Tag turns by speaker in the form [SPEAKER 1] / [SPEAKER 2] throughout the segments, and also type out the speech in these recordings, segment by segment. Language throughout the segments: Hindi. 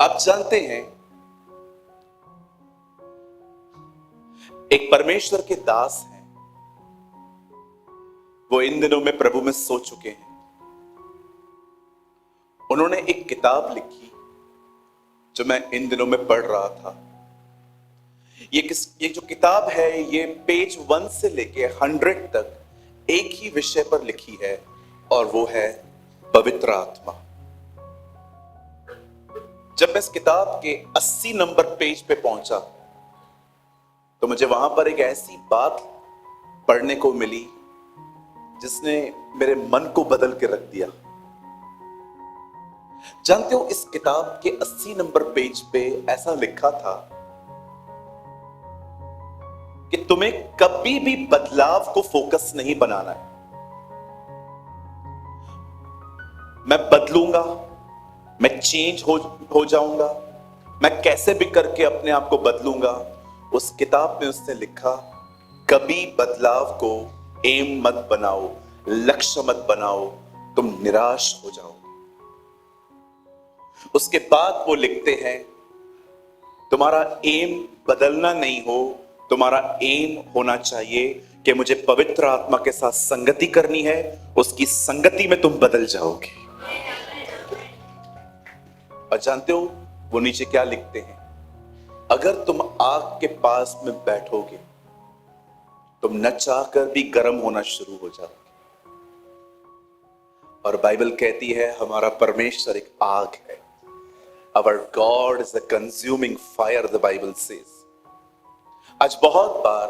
[SPEAKER 1] आप जानते हैं, एक परमेश्वर के दास हैं, वो इन दिनों में प्रभु में सो चुके हैं। उन्होंने एक किताब लिखी जो मैं इन दिनों में पढ़ रहा था। ये जो किताब है, ये पेज 1 से लेके 100 तक एक ही विषय पर लिखी है, और वो है पवित्र आत्मा। जब मैं इस किताब के 80 नंबर पेज पे पहुंचा तो मुझे वहां पर एक ऐसी बात पढ़ने को मिली जिसने मेरे मन को बदल के रख दिया। जानते हो, इस किताब के 80 नंबर पेज पे ऐसा लिखा था कि तुम्हें कभी भी बदलाव को फोकस नहीं बनाना है। मैं बदलूंगा, मैं चेंज हो जाऊंगा, मैं कैसे भी करके अपने आप को बदलूंगा। उस किताब में उसने लिखा, कभी बदलाव को एम मत बनाओ, लक्ष्य मत बनाओ, तुम निराश हो जाओगे। उसके बाद वो लिखते हैं, तुम्हारा एम बदलना नहीं हो, तुम्हारा एम होना चाहिए कि मुझे पवित्र आत्मा के साथ संगति करनी है, उसकी संगति में तुम बदल जाओगे। और जानते हो वो नीचे क्या लिखते हैं, अगर तुम आग के पास में बैठोगे तुम न चाहकर भी गर्म होना शुरू हो जाओगे। और बाइबल कहती है हमारा परमेश्वर एक आग है। Our God is a consuming fire, the Bible says. आज बहुत बार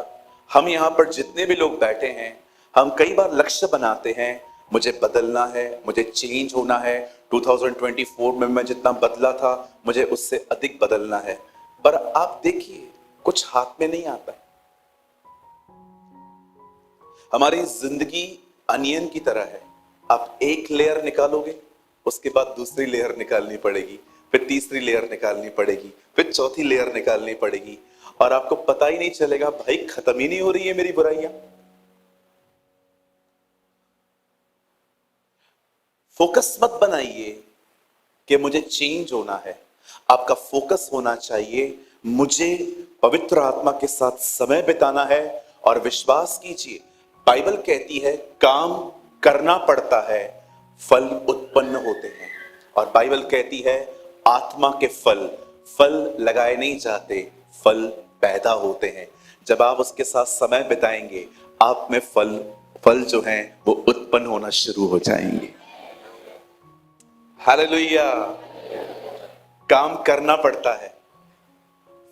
[SPEAKER 1] हम यहां पर जितने भी लोग बैठे हैं, हम कई बार लक्ष्य बनाते हैं, मुझे बदलना है, मुझे चेंज होना है, 2024 में मैं जितना बदला था मुझे उससे अधिक बदलना है। पर आप देखिए, कुछ हाथ में नहीं आता है। हमारी जिंदगी अनियन की तरह है। आप एक लेयर निकालोगे, उसके बाद दूसरी लेयर निकालनी पड़ेगी, फिर तीसरी लेयर निकालनी पड़ेगी, फिर चौथी लेयर निकालनी पड़ेगी, और आपको पता ही नहीं चलेगा, भाई खत्म ही नहीं हो रही है मेरी बुराइयां। फोकस मत बनाइए कि मुझे चेंज होना है। आपका फोकस होना चाहिए, मुझे पवित्र आत्मा के साथ समय बिताना है। और विश्वास कीजिए, बाइबल कहती है काम करना पड़ता है, फल उत्पन्न होते हैं। और बाइबल कहती है आत्मा के फल लगाए नहीं जाते, फल पैदा होते हैं। जब आप उसके साथ समय बिताएंगे, आप में फल जो हैं वो उत्पन्न होना शुरू हो जाएंगे। हालेलुया। काम करना पड़ता है,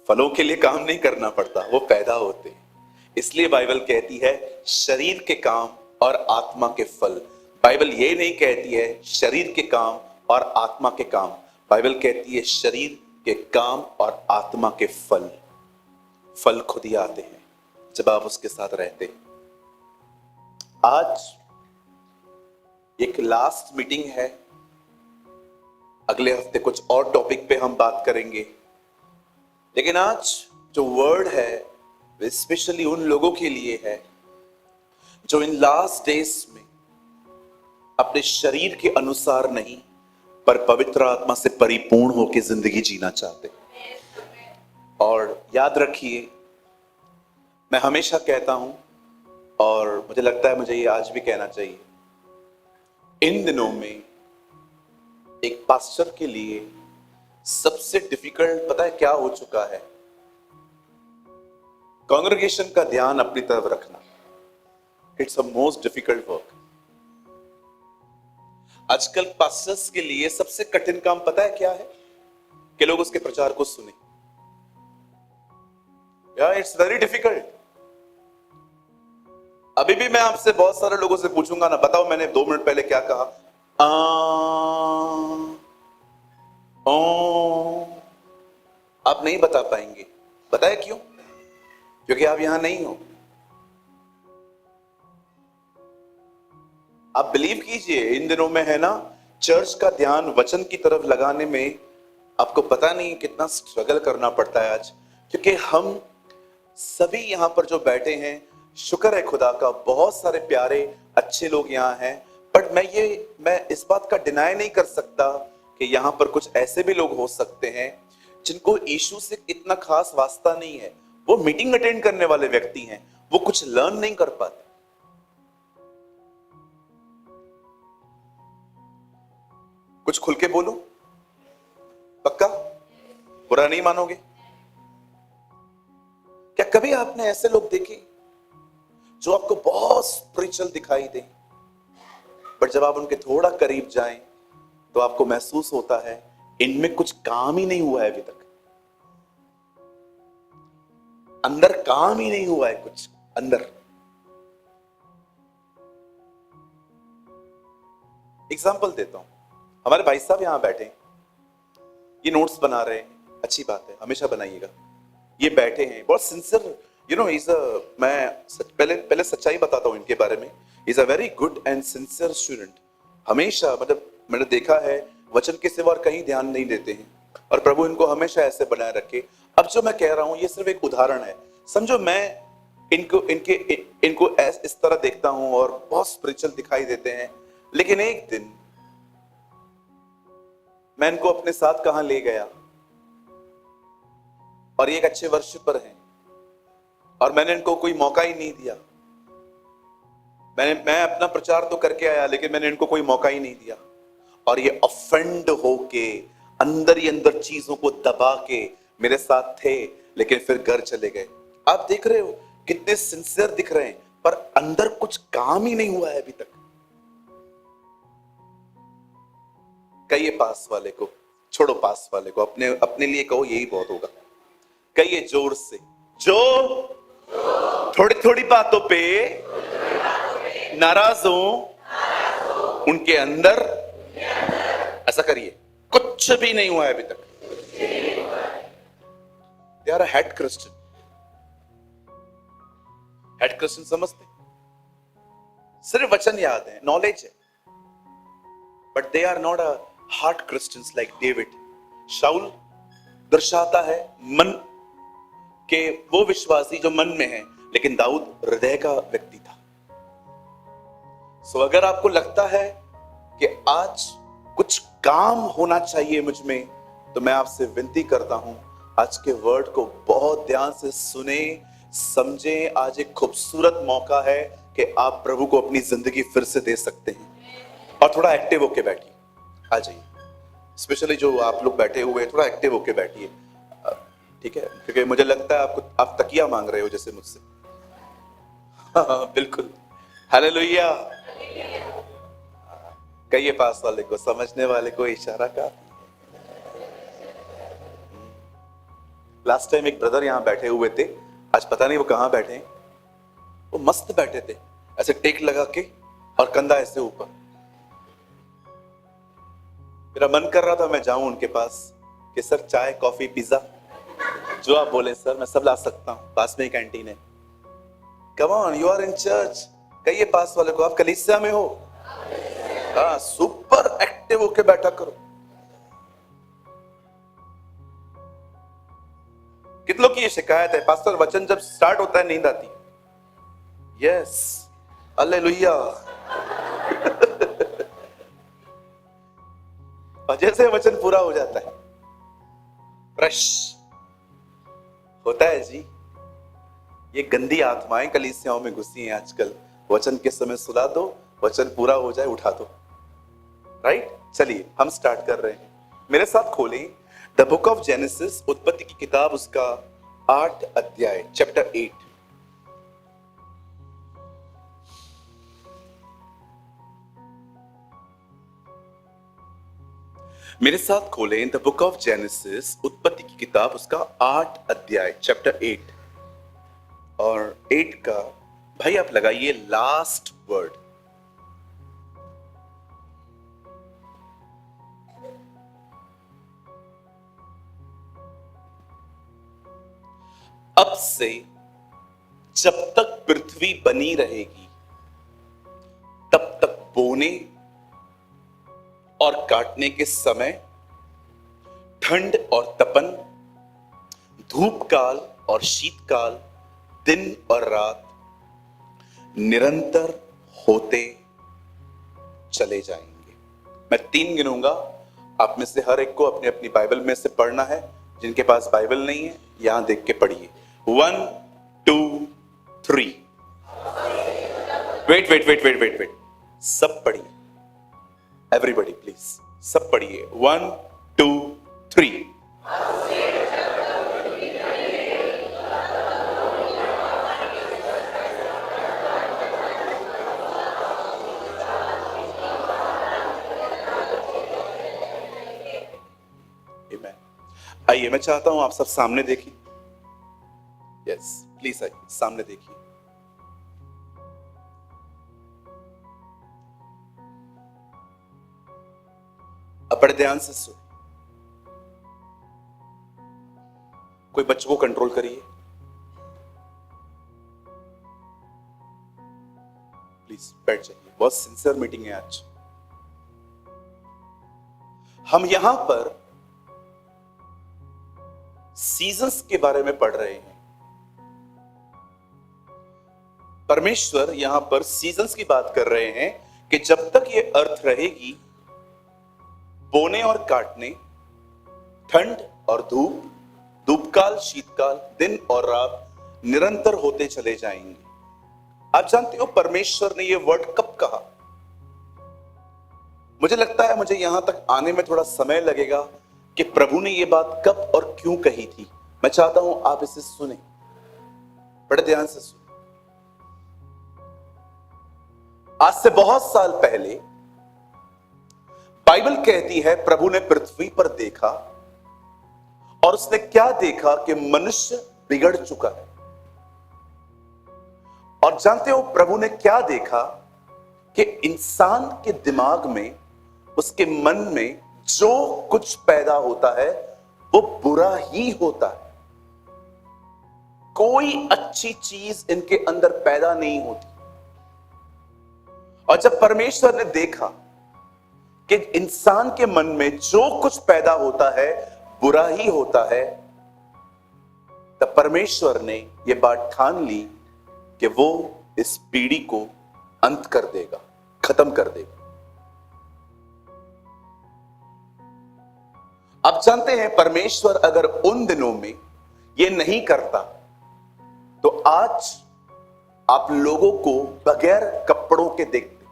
[SPEAKER 1] फलों के लिए काम नहीं करना पड़ता, वो पैदा होते हैं। इसलिए बाइबल कहती है शरीर के काम और आत्मा के फल। बाइबल ये नहीं कहती है शरीर के काम और आत्मा के काम, बाइबल कहती है शरीर के काम और आत्मा के फल खुद ही आते हैं जब आप उसके साथ रहते हैं। आज एक लास्ट मीटिंग है, अगले हफ्ते कुछ और टॉपिक पे हम बात करेंगे, लेकिन आज जो वर्ड है वो स्पेशली उन लोगों के लिए है जो इन लास्ट डेज में अपने शरीर के अनुसार नहीं पर पवित्र आत्मा से परिपूर्ण होकर जिंदगी जीना चाहते हैं। और याद रखिए, मैं हमेशा कहता हूं और मुझे लगता है मुझे ये आज भी कहना चाहिए, इन दिनों में एक पास्टर के लिए सबसे डिफिकल्ट पता है क्या हो चुका है? कांग्रेगेशन का ध्यान अपनी तरफ रखना। It's a most difficult work. आजकल पास्टर्स के लिए सबसे कठिन काम पता है क्या है? कि लोग उसके प्रचार को सुने। It's very difficult. अभी भी मैं आपसे बहुत सारे लोगों से पूछूंगा ना, बताओ मैंने 2 मिनट पहले क्या कहा? आप नहीं बता पाएंगे। बताया क्यों? क्योंकि आप यहां नहीं हो। आप बिलीव कीजिए, इन दिनों में है ना, चर्च का ध्यान वचन की तरफ लगाने में आपको पता नहीं कितना स्ट्रगल करना पड़ता है आज। क्योंकि हम सभी यहां पर जो बैठे हैं, शुक्र है खुदा का, बहुत सारे प्यारे अच्छे लोग यहां हैं, बट मैं इस बात का डिनाई नहीं कर सकता कि यहां पर कुछ ऐसे भी लोग हो सकते हैं जिनको यीशु से इतना खास वास्ता नहीं है, वो मीटिंग अटेंड करने वाले व्यक्ति हैं, वो कुछ लर्न नहीं कर पाते। कुछ खुल के बोलो, पक्का बुरा नहीं मानोगे? क्या कभी आपने ऐसे लोग देखे जो आपको बहुत स्पिरिचुअल दिखाई दे, बट जब आप उनके थोड़ा करीब जाएं तो आपको महसूस होता है इनमें कुछ काम ही नहीं हुआ है अभी तक, अंदर काम ही नहीं हुआ है कुछ अंदर। एग्जाम्पल देता हूं, हमारे भाई साहब यहां बैठे हैं, ये नोट्स बना रहे हैं, अच्छी बात है, हमेशा बनाइएगा। ये बैठे हैं बहुत सिंसियर, मैं पहले पहले सच्चाई बताता हूं इनके बारे में। Is a very good and sincere student. हमेशा मतलब मैंने देखा है वचन के सिवा और कहीं ध्यान नहीं देते हैं, और प्रभु इनको हमेशा ऐसे बनाए रखे। अब जो मैं कह रहा हूं ये सिर्फ एक उदाहरण है, समझो मैं इनको इस तरह देखता हूं और बहुत स्पिरिचुअल दिखाई देते हैं, लेकिन एक दिन मैं इनको अपने साथ कहां ले गया और ये एक अच्छे वर्ष पर हैं और मैंने इनको कोई मौका ही नहीं दिया। मैं अपना प्रचार तो करके आया, लेकिन मैंने इनको कोई मौका ही नहीं दिया, और ये ऑफेंड होके अंदर ही अंदर चीजों को दबा के मेरे साथ थे, लेकिन फिर घर चले गए। आप देख रहे हो कितने सिंसियर दिख रहे हैं, पर अंदर कुछ काम ही नहीं हुआ है अभी तक। कहिए पास वाले को, छोड़ो पास वाले को, अपने लिए कहो यही बहुत होगा। कहिए जोर से, जो थोड़ी थोड़ी बातों पे नाराज हो उनके अंदर, ऐसा करिए, कुछ भी नहीं हुआ है अभी तक। They are a head Christian. Head Christian समझते, सिर्फ वचन याद है, नॉलेज है, but they are not a heart Christians like David. Saul दर्शाता है मन के वो विश्वासी जो मन में है, लेकिन दाऊद हृदय का व्यक्ति था। सो अगर आपको लगता है कि आज कुछ काम होना चाहिए मुझ में, तो मैं आपसे विनती करता हूं आज के वर्ड को बहुत ध्यान से सुने, समझे। आज एक खूबसूरत मौका है कि आप प्रभु को अपनी जिंदगी फिर से दे सकते हैं, और थोड़ा एक्टिव होके बैठिए। आ जाइए, स्पेशली जो आप लोग बैठे हुए थोड़ा एक्टिव होके बैठिए, ठीक है? क्योंकि मुझे लगता है आप तकिया मांग रहे हो जैसे मुझसे। बिल्कुल, हालेलुया। कहिए पास वाले को, समझने वाले को इशारा का। लास्ट टाइम एक ब्रदर यहां बैठे हुए थे, आज पता नहीं वो कहां बैठे हैं। वो मस्त बैठे थे, ऐसे टेक लगा के और कंधा ऐसे ऊपर। मेरा मन कर रहा था मैं जाऊं उनके पास कि सर चाय कॉफी पिज्जा जो आप बोले सर, मैं सब ला सकता हूं, पास में ही कैंटीन है। Come on, you are in church. कहिए पास वाले को, आप कलीसिया में हो। हाँ, सुपर एक्टिव होके बैठा करो। कितनों की ये शिकायत है, पास्टर वचन जब स्टार्ट होता है नींद आती है। Yes, hallelujah. और जैसे वचन पूरा हो जाता है, फ्रेश होता है जी। ये गंदी आत्माएं कलीसियाओं में घुसी हैं आजकल। वचन के समय सुला दो, वचन पूरा हो जाए उठा दो। राइट? चलिए हम स्टार्ट कर रहे हैं। मेरे साथ खोलें द बुक ऑफ जेनेसिस, उत्पत्ति की किताब, उसका 8 अध्याय, चैप्टर 8। मेरे साथ खोलें द बुक ऑफ जेनेसिस, उत्पत्ति की किताब, उसका 8 अध्याय, चैप्टर 8। और 8 का भाई आप लगाइए लास्ट वर्ड। अब से जब तक पृथ्वी बनी रहेगी तब तक बोने और काटने के समय, ठंड और तपन, धूप काल और शीतकाल, दिन और रात निरंतर होते चले जाएंगे। मैं 3 गिनूंगा, आप में से हर एक को अपनी अपनी बाइबल में से पढ़ना है। जिनके पास बाइबल नहीं है यहां देख के पढ़िए। 1 2 3। वेट, सब पढ़िए, एवरीबॉडी प्लीज, सब पढ़िए। 1 2 3। आइए, मैं चाहता हूं आप सब सामने देखिए। यस, प्लीज आइए, सामने देखिए। अब बड़े ध्यान से सुन। कोई बच्चों को कंट्रोल करिए प्लीज, बैठ जाइए। बहुत सिंसियर मीटिंग है आज। हम यहां पर सीजन्स के बारे में पढ़ रहे हैं। परमेश्वर यहां पर सीजन्स की बात कर रहे हैं कि जब तक ये अर्थ रहेगी, बोने और काटने, ठंड और धूप, धूपकाल शीतकाल, दिन और रात निरंतर होते चले जाएंगे। आप जानते हो परमेश्वर ने ये वर्ड कब कहा? मुझे लगता है मुझे यहां तक आने में थोड़ा समय लगेगा कि प्रभु ने ये बात कब और क्यों कही थी। मैं चाहता हूं आप इसे सुने, बड़े ध्यान से सुने। आज से बहुत साल पहले बाइबल कहती है प्रभु ने पृथ्वी पर देखा और उसने क्या देखा कि मनुष्य बिगड़ चुका है। और जानते हो प्रभु ने क्या देखा कि इंसान के दिमाग में, उसके मन में जो कुछ पैदा होता है वो बुरा ही होता है। कोई अच्छी चीज इनके अंदर पैदा नहीं होती। और जब परमेश्वर ने देखा कि इंसान के मन में जो कुछ पैदा होता है बुरा ही होता है, तब परमेश्वर ने यह बात ठान ली कि वो इस पीढ़ी को अंत कर देगा, खत्म कर देगा। आप जानते हैं परमेश्वर अगर उन दिनों में यह नहीं करता तो आज आप लोगों को बगैर कपड़ों के देखते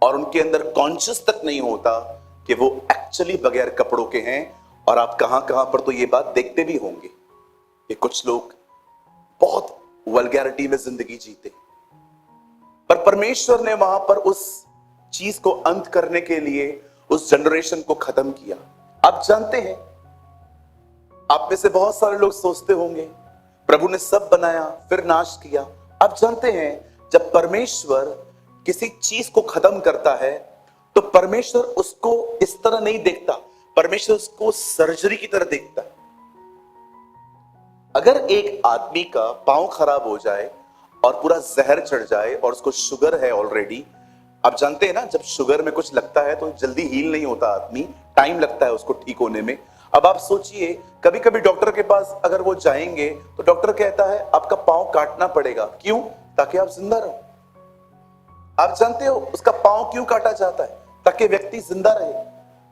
[SPEAKER 1] और उनके अंदर कॉन्शियस तक नहीं होता कि वो एक्चुअली बगैर कपड़ों के हैं। और आप कहां कहां पर तो ये बात देखते भी होंगे कि कुछ लोग बहुत वल्गैरिटी में जिंदगी जीते, पर परमेश्वर ने वहां पर उस चीज को अंत करने के लिए उस जनरेशन को खत्म किया। आप जानते हैं, आप में से बहुत सारे लोग सोचते होंगे प्रभु ने सब बनाया फिर नाश किया। आप जानते हैं जब परमेश्वर किसी चीज को खत्म करता है तो परमेश्वर उसको इस तरह नहीं देखता, परमेश्वर उसको सर्जरी की तरह देखता है। अगर एक आदमी का पांव खराब हो जाए और पूरा जहर चढ़ जाए और उसको शुगर है ऑलरेडी, आप जानते हैं ना जब शुगर में कुछ लगता है तो जल्दी हील नहीं होता आदमी, टाइम लगता है उसको ठीक होने में। अब आप सोचिए कभी कभी डॉक्टर के पास अगर वो जाएंगे तो डॉक्टर कहता है आपका पांव काटना पड़ेगा। क्यों? ताकि आप जिंदा रहो। आप जानते हो उसका पांव क्यों काटा जाता है? ताकि व्यक्ति जिंदा रहे।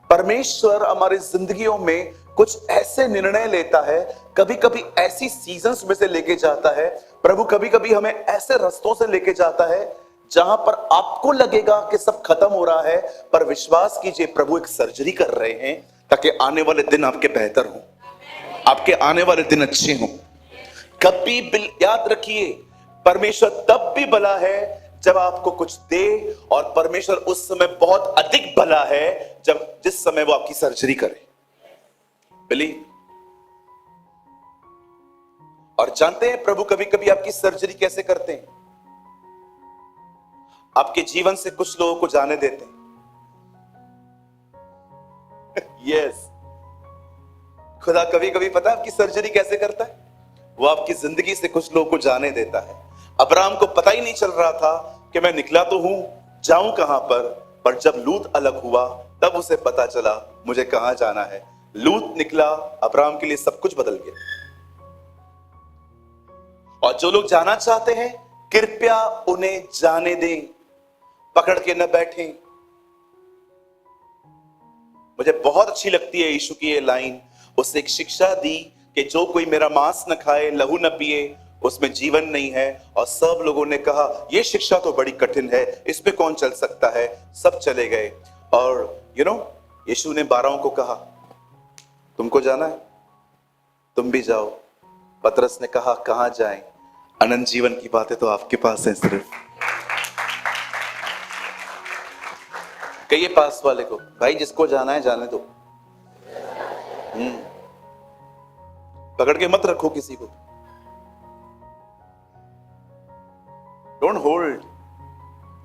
[SPEAKER 1] परमेश्वर हमारी जिंदगियों में कुछ ऐसे निर्णय लेता है, कभी कभी ऐसी सीजन्स में से लेके जाता है, प्रभु कभी कभी हमें ऐसे रास्तों से लेके जाता है जहां पर आपको लगेगा कि सब खत्म हो रहा है, पर विश्वास कीजिए प्रभु एक सर्जरी कर रहे हैं ताकि आने वाले दिन आपके बेहतर हो, आपके आने वाले दिन अच्छे हो। कभी याद रखिए परमेश्वर तब भी भला है जब आपको कुछ दे, और परमेश्वर उस समय बहुत अधिक भला है जब जिस समय वो आपकी सर्जरी करे। बिलीव। और जानते हैं प्रभु कभी कभी आपकी सर्जरी कैसे करते हैं? आपके जीवन से कुछ लोगों को जाने देते हैं। यस, खुदा कभी कभी पता है आपकी सर्जरी कैसे करता है? वो आपकी जिंदगी से कुछ लोगों को जाने देता है। अब्राहम को पता ही नहीं चल रहा था कि मैं निकला तो हूं, जाऊं कहां पर जब लूत अलग हुआ तब उसे पता चला मुझे कहां जाना है। लूत निकला, अब्राहम के लिए सब कुछ बदल गया। और जो लोग जाना चाहते हैं कृपया उन्हें जाने दें, पकड़ के न बैठें। मुझे बहुत अच्छी लगती है यीशु की ये लाइन। उसने एक शिक्षा दी कि जो कोई मेरा मांस न खाए, लहू न पिए, उसमें जीवन नहीं है। और सब लोगों ने कहा यह शिक्षा तो बड़ी कठिन है, इस पे कौन चल सकता है। सब चले गए। और यीशु ने 12 को कहा तुमको जाना है, तुम भी जाओ। पतरस ने कहा कहां जाएं, अनंत जीवन की बातें तो आपके पास हैं। सिर्फ कहिए पास वाले को, भाई जिसको जाना है जाने दो। पकड़ के मत रखो किसी को, डोंट होल्ड,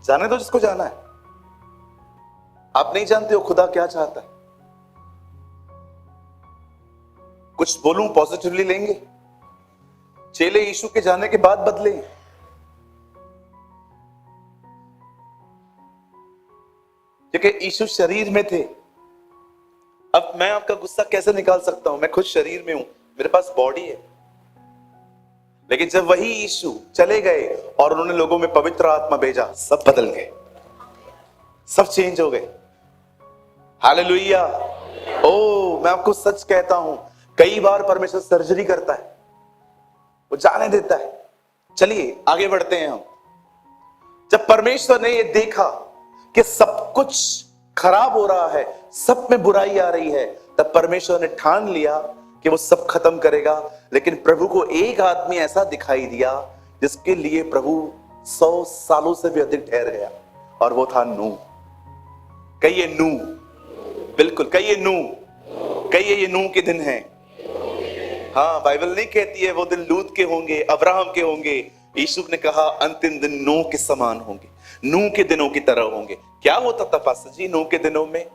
[SPEAKER 1] जाने दो जिसको जाना है। आप नहीं जानते हो खुदा क्या चाहता है। कुछ बोलूं पॉजिटिवली लेंगे। चेले यीशु के जाने के बाद बदले, क्योंकि यीशु शरीर में थे। अब मैं आपका गुस्सा कैसे निकाल सकता हूं, मैं खुद शरीर में हूं, मेरे पास बॉडी है। लेकिन जब वही यीशु चले गए और उन्होंने लोगों में पवित्र आत्मा भेजा, सब बदल गए, सब चेंज हो गए। हालेलुया। ओ मैं आपको सच कहता हूं, कई बार परमेश्वर सर्जरी करता है, वो जाने देता है। चलिए आगे बढ़ते हैं हम। जब परमेश्वर ने ये देखा कि सब कुछ खराब हो रहा है, सब में बुराई आ रही है, तब परमेश्वर ने ठान लिया कि वो सब खत्म करेगा। लेकिन प्रभु को एक आदमी ऐसा दिखाई दिया जिसके लिए प्रभु 100 सालों से भी अधिक ठहर गया, और वो था नूह। कहिए नूह, बिल्कुल कहिए नूह, कहिए ये नूह के दिन हैं। हाँ, बाइबल नहीं कहती है वो दिन लूत के होंगे, अब्राहम के होंगे। यीशु ने कहा अंतिम दिन नूह के समान होंगे, नूह के दिनों की तरह होंगे। क्या होता था पास्टर जी नूह के दिनों में?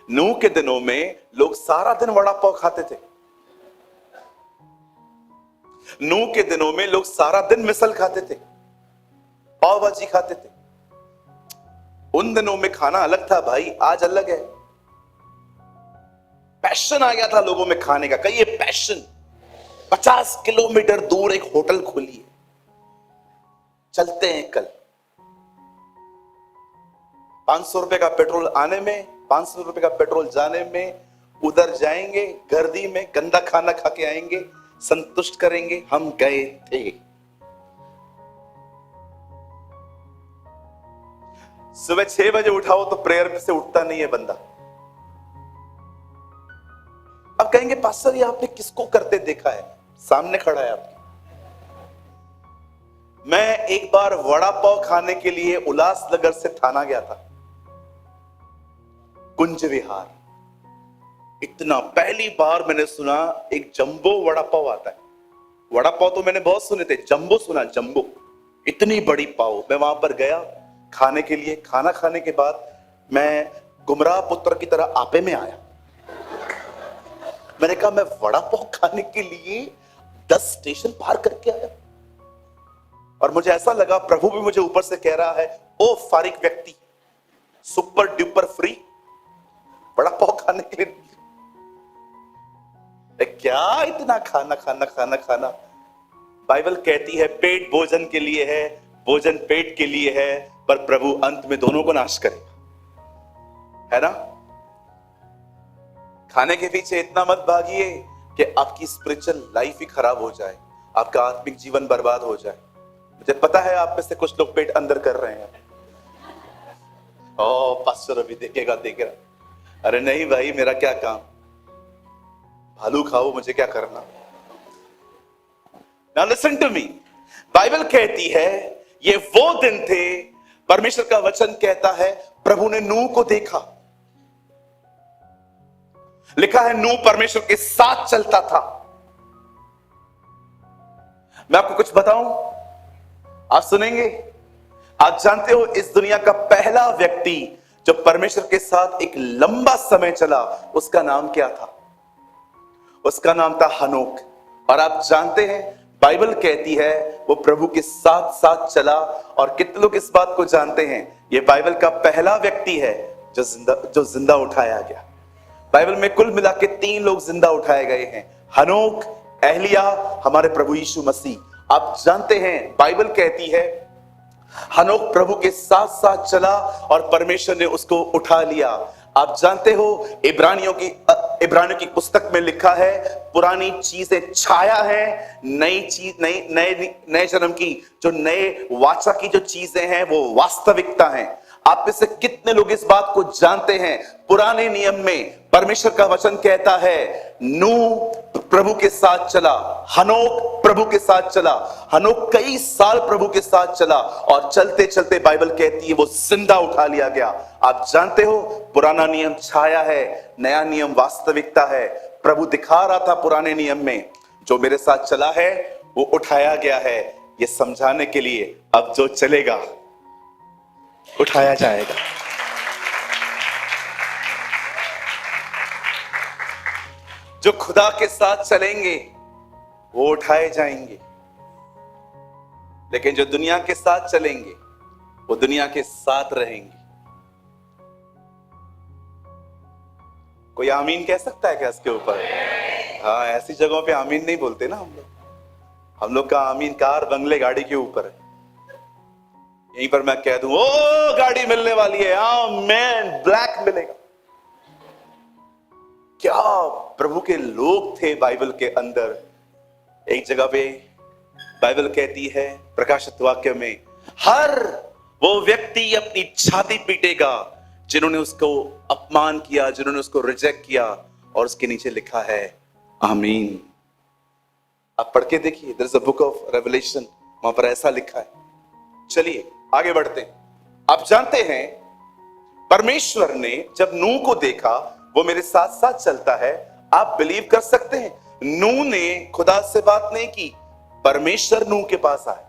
[SPEAKER 1] नूह के दिनों में लोग सारा दिन वड़ा पाव खाते थे। नूह के दिनों में लोग सारा दिन मिसल खाते थे, पाव भाजी खाते थे। उन दिनों में खाना अलग था भाई, आज अलग है। पैशन आ गया था लोगों में खाने का। कहिए पैशन। 50 किलोमीटर दूर एक होटल खोली है, चलते हैं कल। 500 रुपए का पेट्रोल आने में, 500 रुपए का पेट्रोल जाने में, उधर जाएंगे गर्दी में, गंदा खाना खा के आएंगे, संतुष्ट करेंगे। हम गए थे। सुबह 6 बजे उठाओ तो प्रेयर से उठता नहीं है बंदा। अब कहेंगे पास्टर ये आपने किसको करते देखा है? सामने खड़ा है आपके। मैं एक बार वड़ा पाव खाने के लिए उल्लासनगर से थाना गया था, कुंज विहार। इतना पहली बार मैंने सुना एक जंबो वड़ा पाव आता है। वड़ा पाव तो मैंने बहुत सुने थे, जंबो सुना, जंबो, इतनी बड़ी पाव। मैं वहां पर गया खाने के लिए। खाना खाने के बाद मैं गुमराह पुत्र की तरह आपे में आया। मैंने कहा मैं वड़ा पाव खाने के लिए 10 स्टेशन पार करके आया। और मुझे ऐसा लगा प्रभु भी मुझे ऊपर से कह रहा है, ओ फारिक व्यक्ति, super duper free, vada pav खाने के लिए क्या इतना खाना खाना खाना खाना। बाइबल कहती है पेट भोजन के लिए है, भोजन पेट के लिए है, पर प्रभु अंत में दोनों को नाश करेगा, है ना। खाने के पीछे इतना मत भागिए कि आपकी स्पिरिचुअल लाइफ ही खराब हो जाए, आपका आत्मिक जीवन बर्बाद हो जाए। मुझे पता है आप में से कुछ लोग पेट अंदर कर रहे हैं। ओ पास्टर अभी देखेगा। अरे नहीं भाई, मेरा क्या काम, भालू खाओ, मुझे क्या करना। Now listen to me, Bible कहती है ये वो दिन थे, परमेश्वर का वचन कहता है प्रभु ने नूह को देखा। लिखा है नूह परमेश्वर के साथ चलता था। मैं आपको कुछ बताऊं, आप सुनेंगे। आप जानते हो इस दुनिया का पहला व्यक्ति जो परमेश्वर के साथ एक लंबा समय चला, उसका नाम क्या था? उसका नाम था हनोक। और आप जानते हैं बाइबल कहती है वो प्रभु के साथ साथ चला। और कितने लोग इस बात को जानते हैं, ये बाइबल का पहला व्यक्ति है जो जिंदा उठाया गया। बाइबल में कुल मिला के 3 लोग जिंदा उठाए गए हैं, हनोक, एलिया, हमारे प्रभु यीशु मसीह। आप जानते हैं बाइबल कहती है हनोक प्रभु के साथ साथ चला और परमेश्वर ने उसको उठा लिया। आप जानते हो इब्रानियों की पुस्तक में लिखा है, पुरानी चीजें छाया है, नई चीज नई नए नए जन्म की जो नए वाचा की जो चीजें हैं वो वास्तविकता हैं। आप में से कितने लोग इस बात को जानते हैं? पुराने नियम में परमेश्वर का वचन कहता है, नूह प्रभु के साथ चला, हनोक प्रभु के साथ चला, हनोक कई साल प्रभु के साथ चला और चलते चलते बाइबल कहती है वो जिंदा उठा लिया गया। आप जानते हो, पुराना नियम छाया है, नया नियम वास्तविकता है। प्रभु दिखा रहा था पुराने नियम में, जो मेरे साथ चला है वो उठाया गया है, ये समझाने के लिए अब जो चलेगा उठाया जाएगा। जो खुदा के साथ चलेंगे वो उठाए जाएंगे, लेकिन जो दुनिया के साथ चलेंगे वो दुनिया के साथ रहेंगे। कोई आमीन कह सकता है क्या इसके ऊपर? हाँ, ऐसी जगहों पे आमीन नहीं बोलते ना हम लोग का आमीन कार बंगले गाड़ी के ऊपर है। यहीं पर मैं कह दूं, ओ गाड़ी मिलने वाली है, आमीन, ब्लैक मिलेगा। क्या प्रभु के लोग थे बाइबल के अंदर। एक जगह पे बाइबल कहती है प्रकाशित वाक्य में, हर वो व्यक्ति अपनी छाती पीटेगा जिन्होंने उसको अपमान किया, जिन्होंने उसको रिजेक्ट किया, और उसके नीचे लिखा है आमीन। आप पढ़ के देखिए, there is a book of Revelation, वहां पर ऐसा लिखा है। चलिए आगे बढ़ते हैं। आप जानते हैं परमेश्वर ने जब नूह को देखा, वो मेरे साथ साथ चलता है, आप बिलीव कर सकते हैं नूह ने खुदा से बात नहीं की, परमेश्वर नूह के पास आए।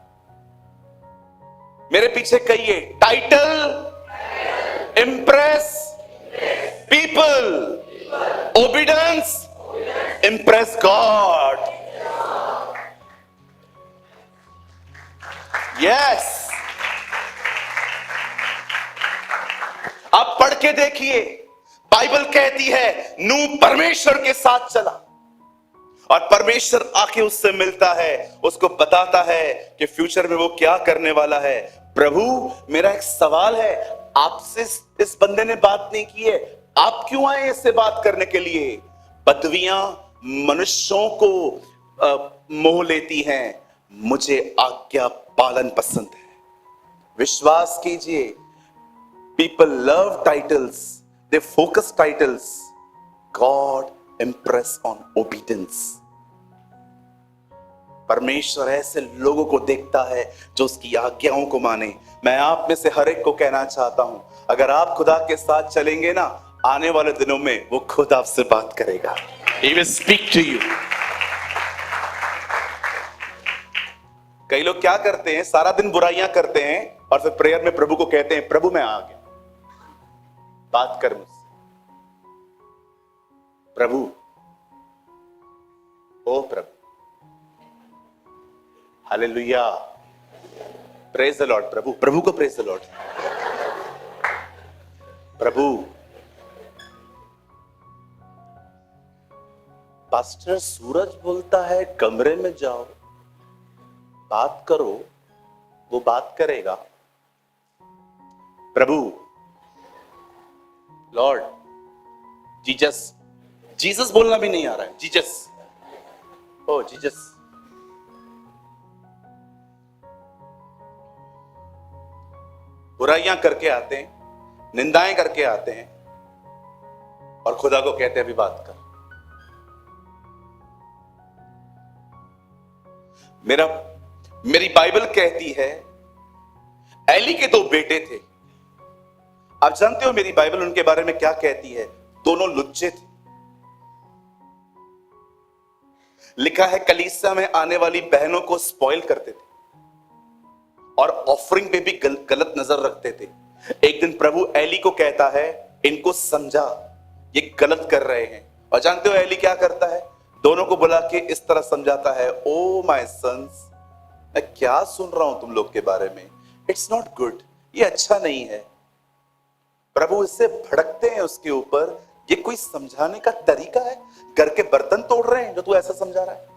[SPEAKER 1] मेरे पीछे कहिए, title impress people, obedience impress God. Yes, आप पढ़ के देखिए, बाइबल कहती है नूह परमेश्वर के साथ चला और परमेश्वर आके उससे मिलता है, उसको बताता है कि फ्यूचर में वो क्या करने वाला है। प्रभु, मेरा एक सवाल है, आपसे इस बंदे ने बात नहीं की है, आप क्यों आए इससे बात करने के लिए? पदवियां मनुष्यों को मोह लेती हैं, मुझे आज्ञा पालन पसंद है। विश्वास कीजिए, people love titles, they focus titles, God impress on obedience। परमेश्वर ऐसे लोगों को देखता है जो उसकी आज्ञाओं को माने। मैं आप में से हर एक को कहना चाहता हूं, अगर आप खुदा के साथ चलेंगे ना, आने वाले दिनों में वो खुद आपसे बात करेगा। He will speak to you। कई लोग क्या करते हैं, सारा दिन बुराइयां करते हैं और फिर प्रेयर में प्रभु को कहते हैं, प्रभु मैं आ गया, बात कर मुझसे। प्रभु, ओ प्रभु, हालेलुया, प्रेज द लॉर्ड। प्रभु, प्रभु को प्रेज द लॉर्ड। प्रभु, पास्टर सूरज बोलता है कमरे में जाओ, बात करो, वो बात करेगा। प्रभु, लॉर्ड, जीसस, जीसस बोलना भी नहीं आ रहा है, जीसस, ओ जीसस। बुराइयां करके आते हैं, निंदाएं करके आते हैं और खुदा को कहते हैं अभी बात कर। मेरी बाइबल कहती है एली के 2 बेटे थे। आप जानते हो मेरी बाइबल उनके बारे में क्या कहती है? दोनों लुच्चे थे। लिखा है कलीसिया में आने वाली बहनों को स्पॉइल करते थे और ऑफरिंग पे भी गलत नजर रखते थे। एक दिन प्रभु एली को कहता है, इनको समझा, ये गलत कर रहे हैं। और जानते हो एली क्या करता है? दोनों को बुला के इस तरह समझाता है, ओ माय सन्स, मैं क्या सुन रहा हूं तुम लोग के बारे में, इट्स नॉट गुड, ये अच्छा नहीं है। प्रभु इससे भड़कते हैं उसके ऊपर, ये कोई समझाने का तरीका है? घर के बर्तन तोड़ रहे हैं जो तू ऐसा समझा रहा है?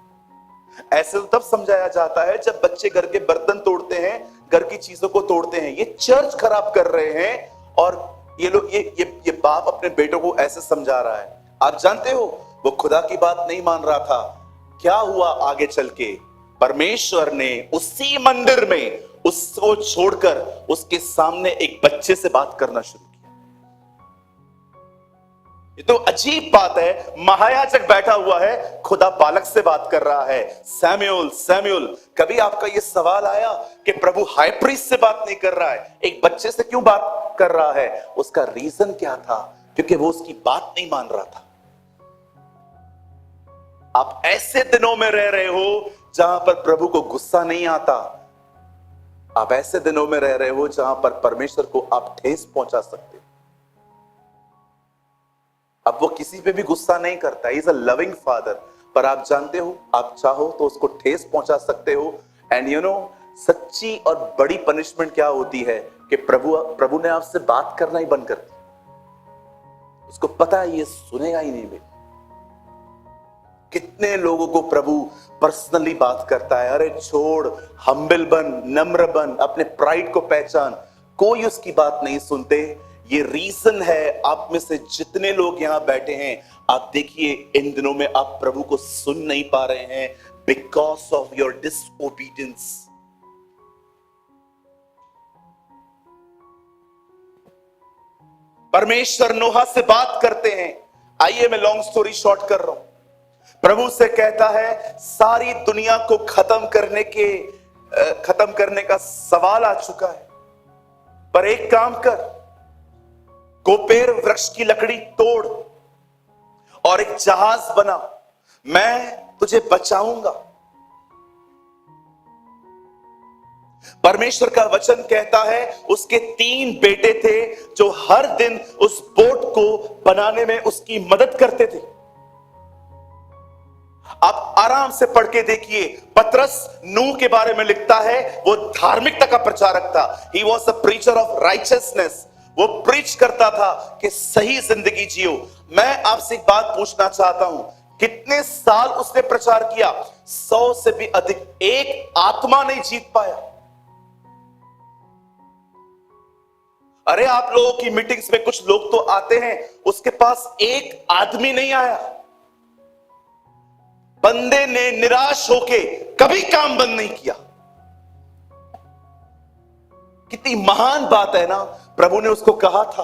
[SPEAKER 1] ऐसे तो तब समझाया जाता है जब बच्चे घर के बर्तन तोड़ते हैं, घर की चीजों को तोड़ते हैं। ये चर्च खराब कर रहे हैं और ये लोग ये बाप अपने बेटों को ऐसे समझा रहा है। आप जानते हो वो खुदा की बात नहीं मान रहा था। क्या हुआ आगे चल के? परमेश्वर ने उसी मंदिर में उसको छोड़कर उसके सामने एक बच्चे से बात करना शुरू किया। ये तो अजीब बात है। महायाजक बैठा हुआ है, खुदा बालक से बात कर रहा है, सैमुएल सैमुएल। कभी आपका ये सवाल आया कि प्रभु हाई प्रीस्ट से बात नहीं कर रहा है, एक बच्चे से क्यों बात कर रहा है? उसका रीजन क्या था? क्योंकि वो उसकी बात नहीं मान रहा था। आप ऐसे दिनों में रह रहे हो जहां पर प्रभु को गुस्सा नहीं आता। आप ऐसे दिनों में रह रहे हो जहां पर परमेश्वर को आप ठेस पहुंचा सकते हो। अब वो किसी पे भी गुस्सा नहीं करता, इज अ लविंग फादर। पर आप जानते हो, आप चाहो तो उसको ठेस पहुंचा सकते हो। एंड यू नो, सच्ची और बड़ी पनिशमेंट क्या होती है कि प्रभु ने आपसे बात करना ही बंद कर दिया। उसको पता है ये सुनेगा ही नहीं। कितने लोगों को प्रभु पर्सनली बात करता है, अरे छोड़, हम्बल बन, नम्र बन, अपने प्राइड को पहचान। कोई उसकी बात नहीं सुनते। ये रीजन है आप में से जितने लोग यहां बैठे हैं, आप देखिए इन दिनों में आप प्रभु को सुन नहीं पा रहे हैं, बिकॉज ऑफ योर डिसओबीडियंस। परमेश्वर नोहा से बात करते हैं। आइए मैं लॉन्ग स्टोरी शॉर्ट कर रहा हूं। प्रभु से कहता है सारी दुनिया को खत्म करने का सवाल आ चुका है, पर एक काम कर, कोपेर वृक्ष की लकड़ी तोड़ और एक जहाज बना, मैं तुझे बचाऊंगा। परमेश्वर का वचन कहता है उसके 3 बेटे थे जो हर दिन उस बोट को बनाने में उसकी मदद करते थे। आप आराम से पढ़ के देखिए, पतरस नूह के बारे में लिखता है, वो धार्मिकता का प्रचारक था। He was a preacher of righteousness. वो प्रीच करता था कि सही जिंदगी जियो। मैं आपसे एक बात पूछना चाहता हूं, कितने साल उसने प्रचार किया? 100 से भी अधिक। एक आत्मा नहीं जीत पाया। अरे आप लोगों की मीटिंग्स में कुछ लोग तो आते हैं, उसके पास एक आदमी नहीं आया। बंदे ने निराश होके कभी काम बंद नहीं किया। कितनी महान बात है ना। प्रभु ने उसको कहा था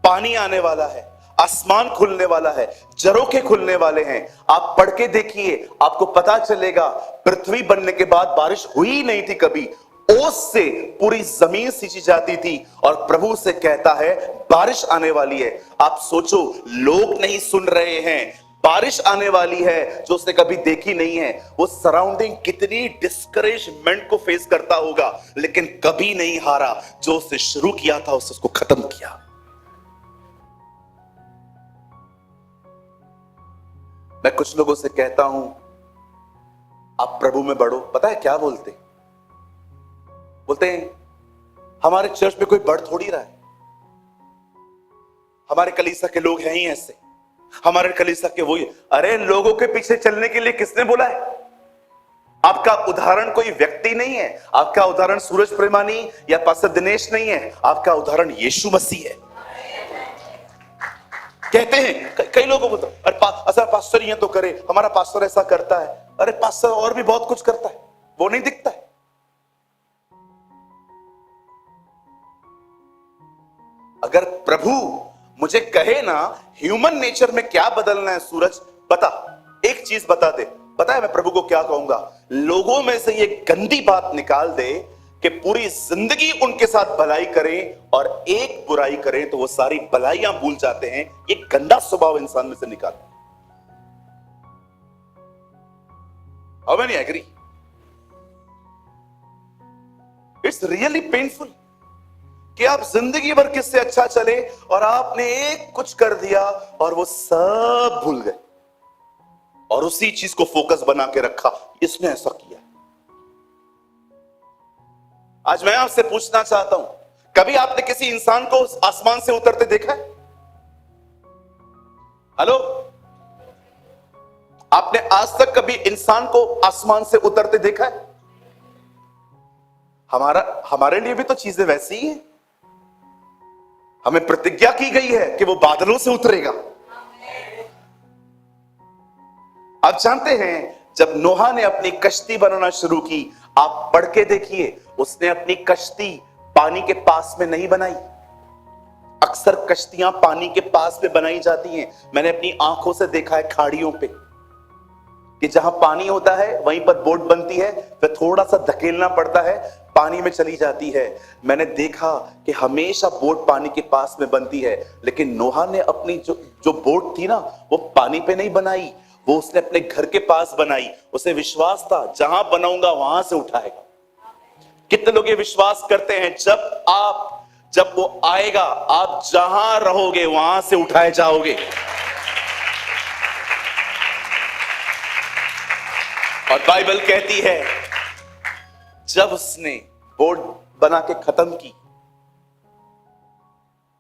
[SPEAKER 1] पानी आने वाला है, आसमान खुलने वाला है, झरोखे खुलने वाले हैं। आप पढ़ के देखिए, आपको पता चलेगा पृथ्वी बनने के बाद बारिश हुई नहीं थी कभी। ओस से पूरी जमीन सींची जाती थी और प्रभु से कहता है बारिश आने वाली है। आप सोचो, लोग नहीं सुन रहे हैं, बारिश आने वाली है जो उसने कभी देखी नहीं है। वो सराउंडिंग कितनी डिस्करेजमेंट को फेस करता होगा, लेकिन कभी नहीं हारा। जो उसने शुरू किया था उसको खत्म किया। मैं कुछ लोगों से कहता हूं आप प्रभु में बढ़ो, पता है क्या बोलते हैं? हमारे चर्च में कोई बढ़ थोड़ी रहा है, हमारे कलीसिया के लोग हैं ही ऐसे, हमारे कलीसिया के वही। अरे लोगों के पीछे चलने के लिए किसने बोला है? आपका उदाहरण कोई व्यक्ति नहीं है, आपका उदाहरण सूरज प्रेमानी या पास्टर दिनेश नहीं है, आपका उदाहरण यीशु मसीह है। कहते हैं कई लोगों को, अरे पास्टर ये तो करे, हमारा पास्टर ऐसा करता है। अरे पास्टर और भी बहुत कुछ करता है, वो नहीं दिखता है। अगर प्रभु मुझे कहे ना ह्यूमन नेचर में क्या बदलना है, सूरज बता, एक चीज बता दे, पता है मैं प्रभु को क्या कहूंगा? लोगों में से ये गंदी बात निकाल दे कि पूरी जिंदगी उनके साथ भलाई करें और एक बुराई करें तो वो सारी भलाइयां भूल जाते हैं। ये गंदा स्वभाव इंसान में से निकाल। How many agree? It's really painful कि आप जिंदगी भर किससे अच्छा चले और आपने एक कुछ कर दिया और वो सब भूल गए और उसी चीज को फोकस बना के रखा, इसने ऐसा किया। आज मैं आपसे पूछना चाहता हूं, कभी आपने किसी इंसान को आसमान से उतरते देखा है? हेलो, आपने आज तक कभी इंसान को आसमान से उतरते देखा है? हमारे लिए भी तो चीजें वैसी ही हैं। हमें प्रतिज्ञा की गई है कि वो बादलों से उतरेगा। आप जानते हैं जब नोहा ने अपनी कश्ती बनाना शुरू की, आप पढ़ के देखिए, उसने अपनी कश्ती पानी के पास में नहीं बनाई। अक्सर कश्तियां पानी के पास में बनाई जाती हैं। मैंने अपनी आंखों से देखा है खाड़ियों पे कि जहां पानी होता है वहीं पर बोट बनती है, फिर थोड़ा सा धकेलना पड़ता है, पानी में चली जाती है। मैंने देखा कि हमेशा बोट पानी के पास में बनती है, लेकिन नोहा ने अपनी जो बोट थी ना, वो पानी पे नहीं बनाई, वो उसने अपने घर के पास बनाई। उसे विश्वास था जहां बनाऊंगा वहां से उठाएगा। कितने लोग ये विश्वास करते हैं जब वो आएगा, आप जहां रहोगे वहां से उठाए जाओगे। और बाइबल कहती है जब उसने बोर्ड बना के खत्म की,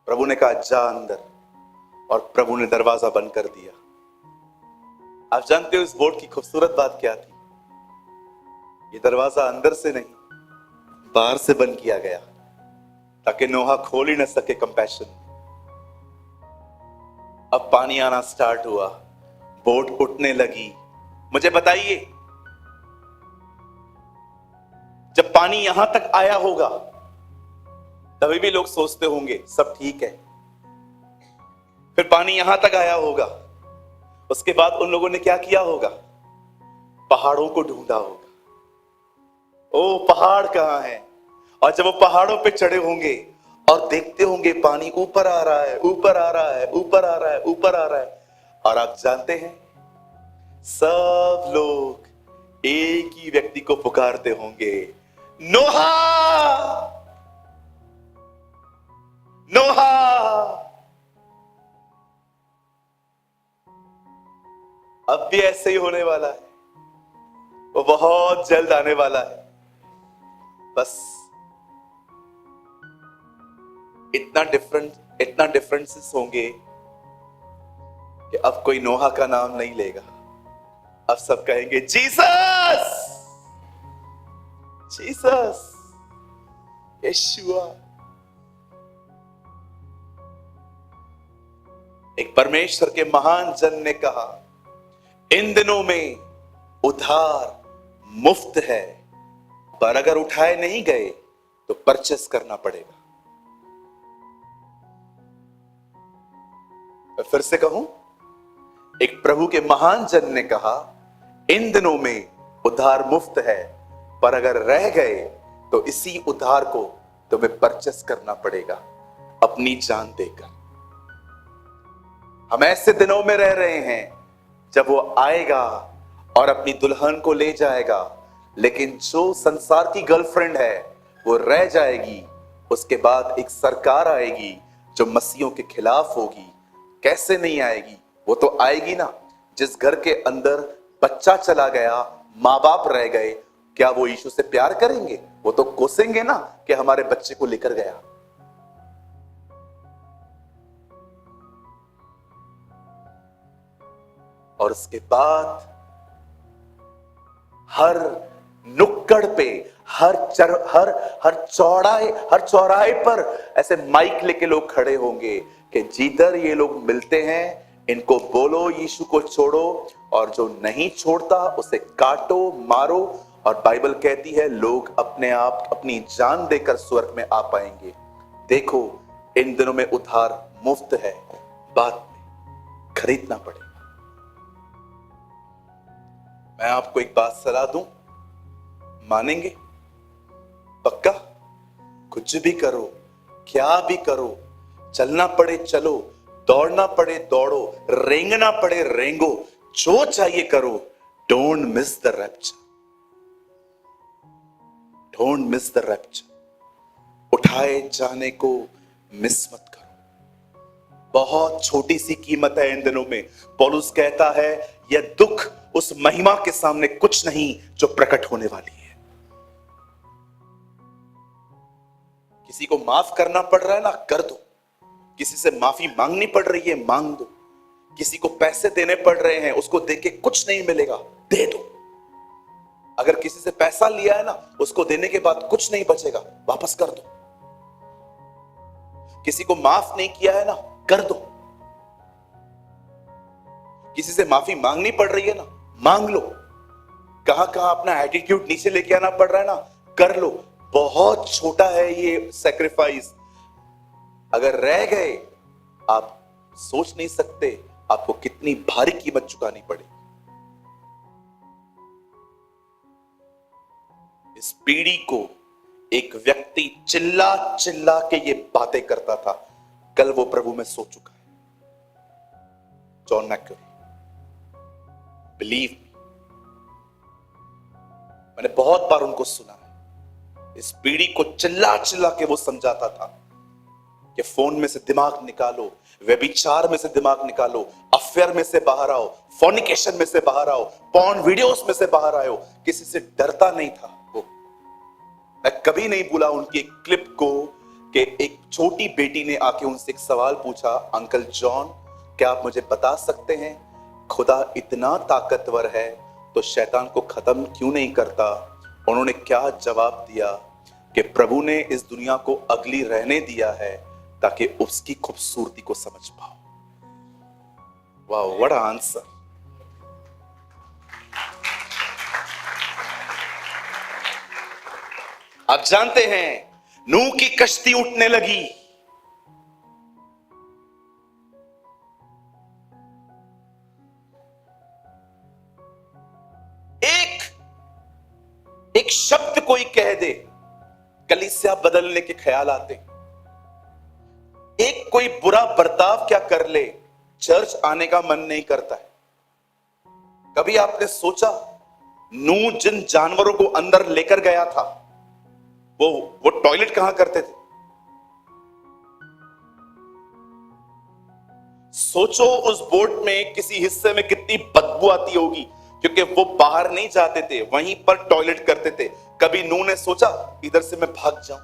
[SPEAKER 1] प्रभु ने कहा जा अंदर, और प्रभु ने दरवाजा बंद कर दिया। आप जानते हो इस बोर्ड की खूबसूरत बात क्या थी? ये दरवाजा अंदर से नहीं, बाहर से बंद किया गया ताकि नोहा खोल ही न सके कंपैशन। अब पानी आना स्टार्ट हुआ, बोट उठने लगी। मुझे बताइए, जब पानी यहां तक आया होगा तभी भी लोग सोचते होंगे सब ठीक है। फिर पानी यहां तक आया होगा, उसके बाद उन लोगों ने क्या किया होगा? पहाड़ों को ढूंढा होगा। ओ पहाड़ कहां है? और जब वो पहाड़ों पे चढ़े होंगे और देखते होंगे पानी ऊपर आ रहा है, ऊपर आ रहा है, ऊपर आ रहा है, ऊपर आ रहा है, और आप जानते हैं सब लोग एक ही व्यक्ति को पुकारते होंगे, नोहा, नोहा। अब भी ऐसे ही होने वाला है, वो बहुत जल्द आने वाला है। बस इतना डिफरेंसेस होंगे कि अब कोई नोहा का नाम नहीं लेगा, अब सब कहेंगे जीसस, जीसस, यीशुआ। एक परमेश्वर के महान जन ने कहा, इन दिनों में उधार मुफ्त है, पर अगर उठाए नहीं गए तो परचेस करना पड़ेगा। मैं फिर से कहूं, एक प्रभु के महान जन ने कहा, इन दिनों में उधार मुफ्त है, पर अगर रह गए तो इसी उधार को तुम्हें परचेस करना पड़ेगा अपनी जान देकर। हम ऐसे दिनों में रह रहे हैं जब वो आएगा और अपनी दुल्हन को ले जाएगा, लेकिन जो संसार की गर्लफ्रेंड है वो रह जाएगी। उसके बाद एक सरकार आएगी जो मसीहों के खिलाफ होगी। कैसे नहीं आएगी? वो तो आएगी ना। जिस घर के अंदर बच्चा चला गया, माँ बाप रह गए, क्या वो यीशु से प्यार करेंगे? वो तो कोसेंगे ना कि हमारे बच्चे को लेकर गया। और उसके बाद हर नुक्कड़ पे, हर चौराहे पर ऐसे माइक लेके लोग खड़े होंगे कि जिधर ये लोग मिलते हैं इनको बोलो यीशु को छोड़ो, और जो नहीं छोड़ता उसे काटो, मारो। और बाइबल कहती है लोग अपने आप अपनी जान देकर स्वर्ग में आ पाएंगे। देखो, इन दिनों में उधार मुफ्त है, बाद में खरीदना पड़ेगा। मैं आपको एक बात सलाह दूं, मानेंगे? पक्का? कुछ भी करो, क्या भी करो, चलना पड़े चलो, दौड़ना पड़े दौड़ो, रेंगना पड़े रेंगो, जो चाहिए करो। Don't miss the rapture, don't miss the rapture. उठाए जाने को मिस मत करो। बहुत छोटी सी कीमत है इन दिनों में। पौलुस कहता है यह दुख उस महिमा के सामने कुछ नहीं जो प्रकट होने वाली है। किसी को माफ करना पड़ रहा है ना, कर दो। किसी से माफी मांगनी पड़ रही है, मांग दो। किसी को पैसे देने पड़ रहे हैं, उसको देके कुछ नहीं मिलेगा, दे दो। अगर किसी से पैसा लिया है ना, उसको देने के बाद कुछ नहीं बचेगा, वापस कर दो। किसी को माफ नहीं किया है ना, कर दो। किसी से माफी मांगनी पड़ रही है ना, मांग लो। कहां कहां अपना एटीट्यूड नीचे लेके आना पड़ रहा है ना, कर लो। बहुत छोटा है ये सैक्रिफाइस। अगर रह गए, आप सोच नहीं सकते आपको कितनी भारी कीमत चुकानी पड़ेगी। इस पीढ़ी को एक व्यक्ति चिल्ला चिल्ला के ये बातें करता था, कल वो प्रभु में सो चुका है। जॉन मैक्यूरी, बिलीव मी, मैंने बहुत बार उनको सुना है। इस पीढ़ी को चिल्ला चिल्ला के वो समझाता था कि फोन में से दिमाग निकालो, व्यभिचार में से दिमाग निकालो, अफेयर में से बाहर आओ, फॉर्निकेशन में से बाहर आओ, पॉर्न वीडियोस में से बाहर आओ। किसी से डरता नहीं था वो। मैं कभी नहीं भूला उनकी एक क्लिप को कि एक छोटी बेटी ने आके उनसे एक सवाल पूछा, अंकल जॉन, क्या आप मुझे बता सकते हैं खुदा इतना ताकतवर है तो शैतान को खत्म क्यों नहीं करता? उन्होंने क्या जवाब दिया कि प्रभु ने इस दुनिया को अगली रहने दिया है ताकि उसकी खूबसूरती को समझ पाओ। वाह, व्हाट आंसर। आप जानते हैं, नूह की कश्ती उठने लगी। एक शब्द कोई कह दे, कलीसिया बदलने के ख्याल आते। एक कोई बुरा बर्ताव क्या कर ले, चर्च आने का मन नहीं करता है। कभी आपने सोचा, नूह जिन जानवरों को अंदर लेकर गया था, वो टॉयलेट कहां करते थे? सोचो उस बोट में किसी हिस्से में कितनी बदबू आती होगी, क्योंकि वो बाहर नहीं जाते थे, वहीं पर टॉयलेट करते थे। कभी नूह ने सोचा इधर से मैं भाग जाऊं?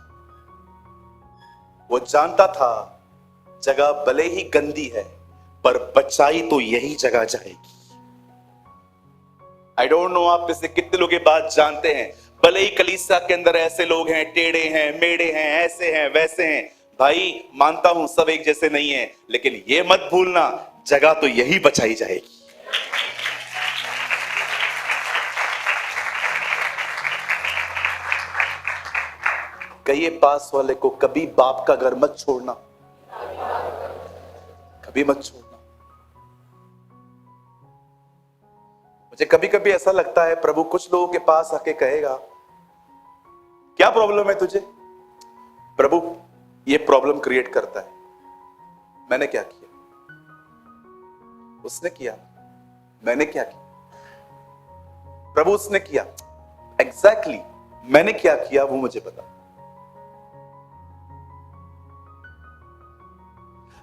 [SPEAKER 1] वो जानता था जगह भले ही गंदी है पर बचाई तो यही जगह जाएगी। आई डोंट नो आप में से कितने लोग ये बात जानते हैं। भले ही कलीसिया के अंदर ऐसे लोग हैं, टेढ़े हैं, मेढ़े हैं, ऐसे हैं, वैसे हैं। भाई मानता हूं सब एक जैसे नहीं है, लेकिन ये मत भूलना जगह तो यही बचाई जाएगी। कहिए पास वाले को, कभी बाप का घर मत छोड़ना, कभी मत छोड़ना। मुझे कभी कभी ऐसा लगता है प्रभु कुछ लोगों के पास आके कहेगा, क्या प्रॉब्लम है तुझे? प्रभु ये प्रॉब्लम क्रिएट करता है। मैंने क्या किया? उसने किया। मैंने क्या किया? प्रभु उसने किया। एग्जैक्टली मैंने क्या किया वो मुझे पता।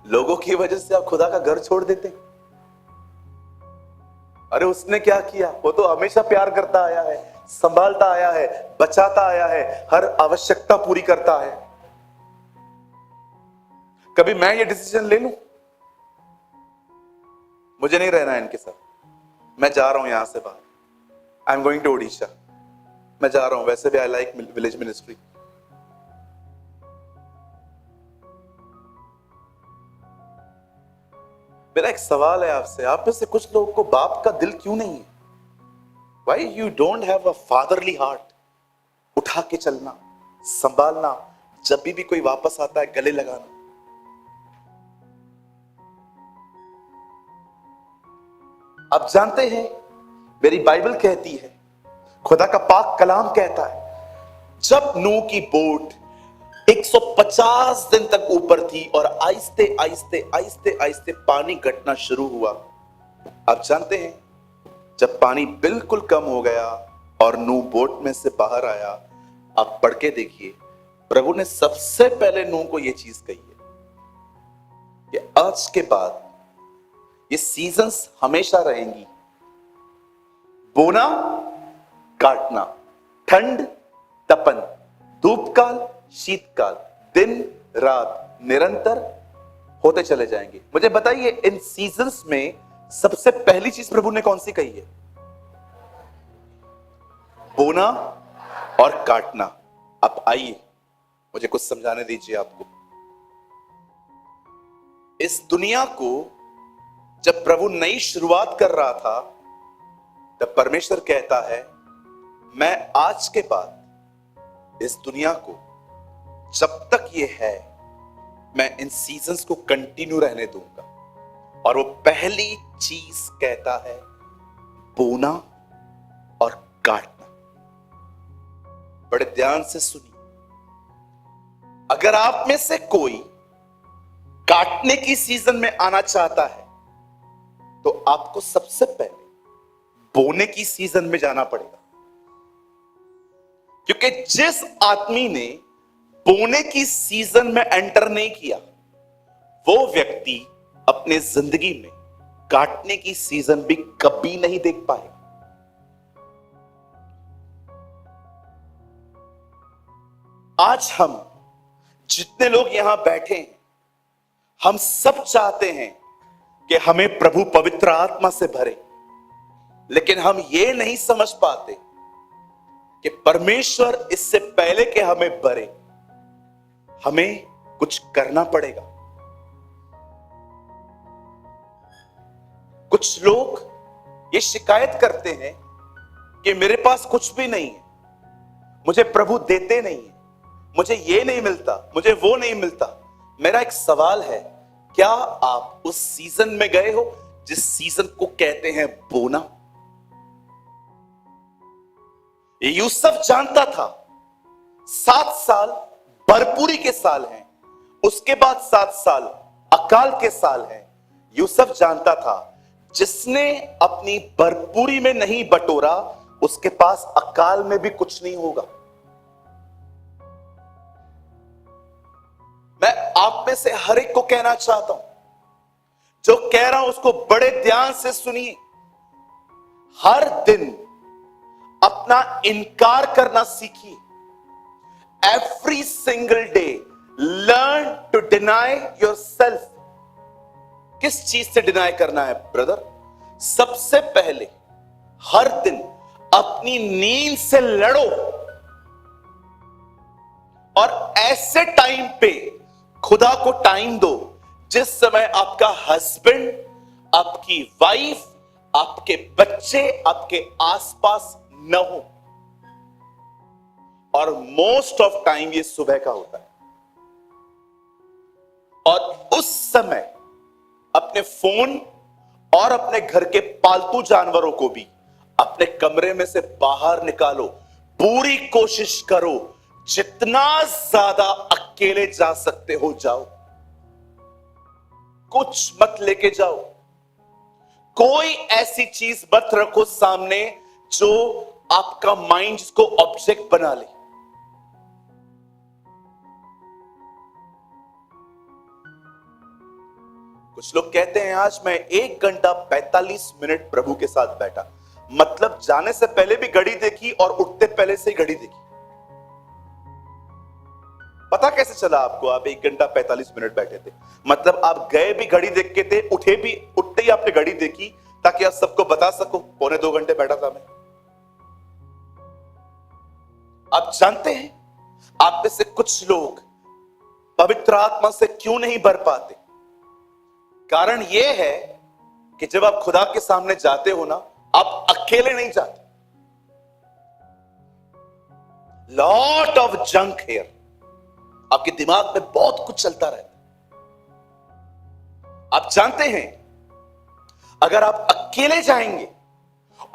[SPEAKER 1] लोगों की वजह से आप खुदा का घर छोड़ देते। अरे उसने क्या किया? वो तो हमेशा प्यार करता आया है, संभालता आया है, बचाता आया है, हर आवश्यकता पूरी करता है। कभी मैं ये डिसीजन ले लूं, मुझे नहीं रहना है इनके साथ, मैं जा रहा हूं यहां से बाहर, I am going to Odisha, मैं जा रहा हूं। वैसे भी आई लाइक विलेज मिनिस्ट्री। मेरा एक सवाल है आपसे, आप में से कुछ लोगों को बाप का दिल क्यों नहीं है? Why you don't have a fatherly heart? उठा के चलना, संभालना, जब भी कोई वापस आता है गले लगाना। आप जानते हैं, मेरी बाइबल कहती है, खुदा का पाक कलाम कहता है, जब नूह की बोट 150 दिन तक ऊपर थी और आहिस्ते आहिस्ते आहिस्ते आहिस्ते पानी घटना शुरू हुआ। आप जानते हैं, जब पानी बिल्कुल कम हो गया और नूह बोट में से बाहर आया, आप पढ़ के देखिए, प्रभु ने सबसे पहले नूह को यह चीज कही है कि आज के बाद ये सीजन्स हमेशा रहेंगी, बोना काटना, ठंड तपन, धूप काल शीतकाल, दिन रात निरंतर होते चले जाएंगे। मुझे बताइए, इन सीजन्स में सबसे पहली चीज प्रभु ने कौन सी कही है? बोना और काटना। आप आइए, मुझे कुछ समझाने दीजिए आपको। इस दुनिया को जब प्रभु नई शुरुआत कर रहा था, तब परमेश्वर कहता है, मैं आज के बाद इस दुनिया को जब तक ये है, मैं इन सीजन्स को कंटिन्यू रहने दूंगा। और वो पहली चीज कहता है, बोना और काटना। बड़े ध्यान से सुनिए, अगर आप में से कोई काटने की सीजन में आना चाहता है, तो आपको सबसे पहले बोने की सीजन में जाना पड़ेगा। क्योंकि जिस आदमी ने बोने की सीजन में एंटर नहीं किया, वो व्यक्ति अपने जिंदगी में काटने की सीजन भी कभी नहीं देख पाएगा। आज हम जितने लोग यहां बैठे हैं, हम सब चाहते हैं कि हमें प्रभु पवित्र आत्मा से भरे, लेकिन हम ये नहीं समझ पाते कि परमेश्वर इससे पहले कि हमें भरे, हमें कुछ करना पड़ेगा। कुछ लोग ये शिकायत करते हैं कि मेरे पास कुछ भी नहीं है, मुझे प्रभु देते नहीं है, मुझे ये नहीं मिलता, मुझे वो नहीं मिलता। मेरा एक सवाल है, क्या आप उस सीजन में गए हो जिस सीजन को कहते हैं बोना? यूसुफ जानता था 7 साल भरपूरी के साल हैं, उसके बाद 7 साल अकाल के साल हैं। यूसुफ जानता था जिसने अपनी भरपूरी में नहीं बटोरा, उसके पास अकाल में भी कुछ नहीं होगा। मैं आप में से हर एक को कहना चाहता हूं, जो कह रहा हूं उसको बड़े ध्यान से सुनिए। हर दिन अपना इनकार करना सीखिए। Every single day learn to deny yourself. किस चीज से डिनाई करना है ब्रदर? सबसे पहले हर दिन अपनी नींद से लड़ो, और ऐसे टाइम पे खुदा को टाइम दो जिस समय आपका हस्बैंड, आपकी वाइफ, आपके बच्चे आपके आसपास न हो। और मोस्ट ऑफ टाइम ये सुबह का होता है। और उस समय अपने फोन और अपने घर के पालतू जानवरों को भी अपने कमरे में से बाहर निकालो। पूरी कोशिश करो, जितना ज्यादा अकेले जा सकते हो जाओ। कुछ मत लेके जाओ, कोई ऐसी चीज मत रखो सामने जो आपका माइंड को ऑब्जेक्ट बना ले। कुछ लोग कहते हैं आज मैं 1 घंटा 45 मिनट प्रभु के साथ बैठा, मतलब जाने से पहले भी घड़ी देखी और उठते पहले से ही घड़ी देखी। पता कैसे चला आपको आप 1 घंटा 45 मिनट बैठे थे? मतलब आप गए भी घड़ी देख के थे, उठे भी उठते ही आपने घड़ी देखी ताकि आप सबको बता सको 1.25 घंटे बैठा था मैं। आप जानते हैं आप में से कुछ लोग पवित्र आत्मा से क्यों नहीं भर पाते? कारण यह है कि जब आप खुदा के सामने जाते हो ना, आप अकेले नहीं जाते। लॉट ऑफ जंक हियर, आपके दिमाग में बहुत कुछ चलता रहता है। आप जानते हैं अगर आप अकेले जाएंगे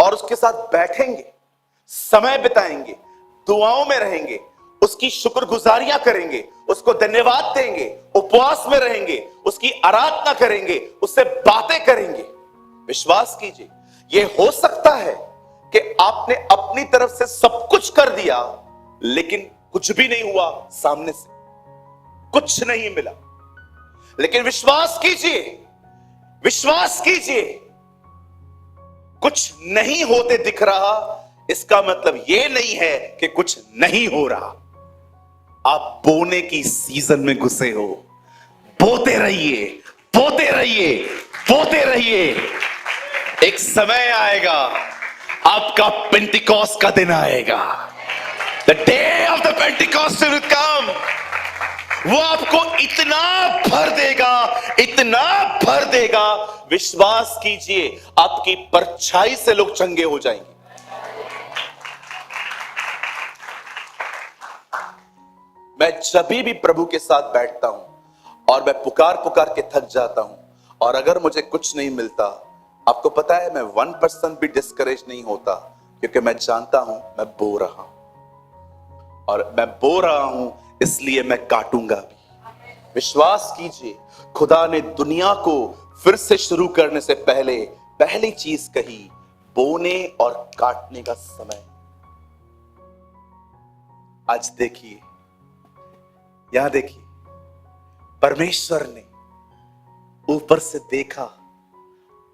[SPEAKER 1] और उसके साथ बैठेंगे, समय बिताएंगे, दुआओं में रहेंगे, उसकी शुक्रगुजारियां करेंगे, उसको धन्यवाद देंगे, उपवास में रहेंगे, उसकी आराधना करेंगे, उससे बातें करेंगे, विश्वास कीजिए यह हो सकता है कि आपने अपनी तरफ से सब कुछ कर दिया लेकिन कुछ भी नहीं हुआ, सामने से कुछ नहीं मिला। लेकिन विश्वास कीजिए, विश्वास कीजिए, कुछ नहीं होते दिख रहा इसका मतलब यह नहीं है कि कुछ नहीं हो रहा। आप बोने की सीजन में घुसे हो। बोते रहिए, बोते रहिए, बोते रहिए। एक समय आएगा, आपका पेंटिकॉस्ट का दिन आएगा। The day of the Pentecost will come वो आपको इतना भर देगा, इतना भर देगा, विश्वास कीजिए आपकी परछाई से लोग चंगे हो जाएंगे। मैं जब भी प्रभु के साथ बैठता हूं और मैं पुकार पुकार के थक जाता हूं, और अगर मुझे कुछ नहीं मिलता, आपको पता है मैं 1% भी डिस्करेज नहीं होता, क्योंकि मैं जानता हूं मैं बो रहा हूं, और मैं बो रहा हूं इसलिए मैं काटूंगा भी। विश्वास कीजिए, खुदा ने दुनिया को फिर से शुरू करने से पहले पहली चीज कही, बोने और काटने का समय। आज देखिए, यहां देखिए, परमेश्वर ने ऊपर से देखा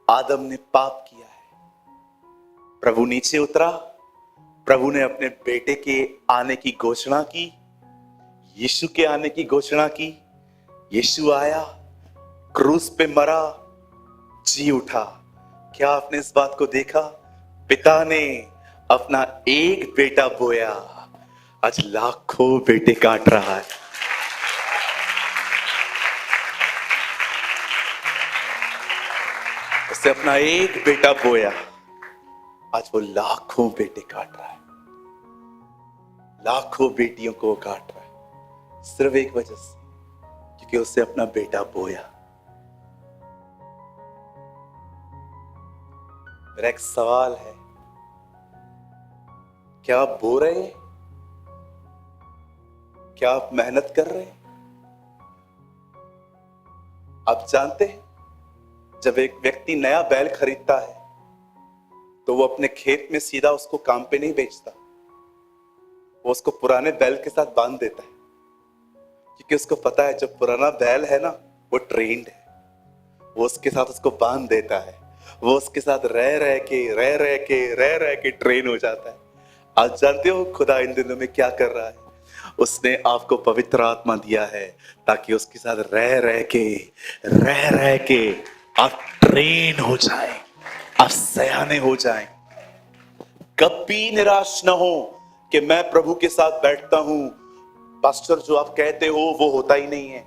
[SPEAKER 1] आदम ने पाप किया है। प्रभु नीचे उतरा, प्रभु ने अपने बेटे के आने की घोषणा की, यीशु के आने की घोषणा की। यीशु आया, क्रूस पे मरा, जी उठा। क्या आपने इस बात को देखा? पिता ने अपना एक बेटा बोया, आज लाखों बेटे काट रहा है। उसने अपना एक बेटा बोया, आज वो लाखों बेटे काट रहा है, लाखों बेटियों को काट रहा है, सिर्फ एक वजह से, क्योंकि उसने अपना बेटा बोया। मेरा एक सवाल है, क्या आप बो रहे हैं? क्या आप मेहनत कर रहे हैं? आप जानते हैं, जब एक व्यक्ति नया बैल खरीदता है तो वो अपने खेत में सीधा उसको काम पे नहीं बेचता, वो उसको पुराने बैल के साथ बांध देता है, क्योंकि उसको पता है जो पुराना बैल है ना, वो ट्रेन्ड है, वो उसके साथ उसको बांध देता है, वो उसके साथ रह रह के ट्रेन हो जाता है। आज जानते हो खुदा इन दिनों में क्या कर रहा है? उसने आपको पवित्र आत्मा दिया है ताकि उसके साथ रह रह के आप ट्रेन हो जाएं, आप सयाने हो जाएं। कभी निराश ना हो कि मैं प्रभु के साथ बैठता हूं, पास्टर जो आप कहते हो वो होता ही नहीं है।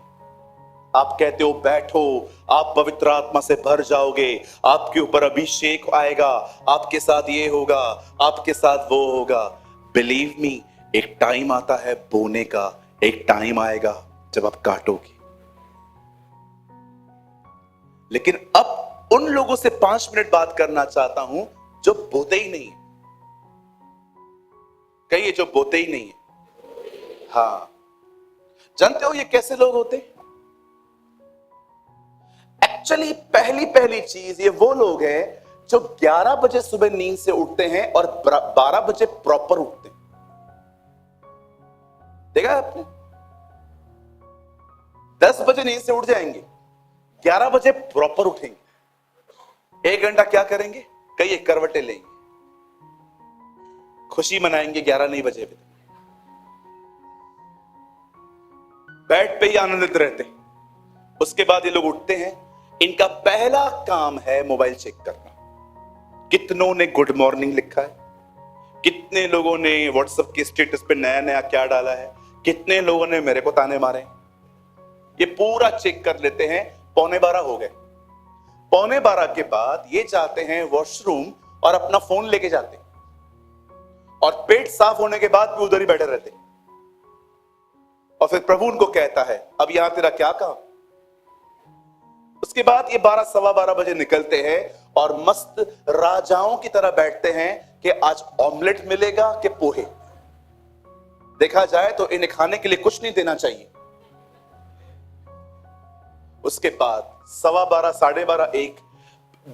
[SPEAKER 1] आप कहते हो बैठो, आप पवित्र आत्मा से भर जाओगे, आपके ऊपर अभिषेक आएगा, आपके साथ ये होगा, आपके साथ वो होगा। बिलीव मी, एक टाइम आता है बोने का, एक टाइम आएगा जब आप काटोगे। लेकिन अब उन लोगों से 5 मिनट बात करना चाहता हूं जो बोते ही नहीं है। कहिए, जो बोते ही नहीं है। हाँ, जानते हो ये कैसे लोग होते? एक्चुअली पहली चीज, ये वो लोग हैं जो 11 बजे सुबह नींद से उठते हैं और 12 बजे प्रॉपर उठते हैं। देखा आपने? 10 बजे नींद से उठ जाएंगे, 11 बजे प्रॉपर उठेंगे, 1 घंटा क्या करेंगे? कई करवटें लेंगे, खुशी मनाएंगे 11 नहीं बजे पे, बेड पे ही आनंदित रहते हैं। उसके बाद ये लोग उठते हैं, इनका पहला काम है मोबाइल चेक करना। कितनों ने गुड मॉर्निंग लिखा है, कितने लोगों ने व्हाट्सएप के स्टेटस पे नया नया क्या डाला है, कितने लोगों ने मेरे को ताने मारे, ये पूरा चेक कर लेते हैं। 11:15 हो गए। 11:15 के बाद ये जाते हैं वॉशरूम और अपना फोन लेके जाते हैं, और पेट साफ होने के बाद भी उधर ही बैठे रहते हैं। और फिर प्रभु उनको कहता है, अब यहां तेरा क्या काम? उसके बाद ये 12 सवा 12 बजे निकलते हैं और मस्त राजाओं की तरह बैठते हैं कि आज ऑमलेट मिलेगा कि पोहे। देखा जाए तो इन्हें खाने के लिए कुछ नहीं देना चाहिए। उसके बाद 12:15, 12:30, 1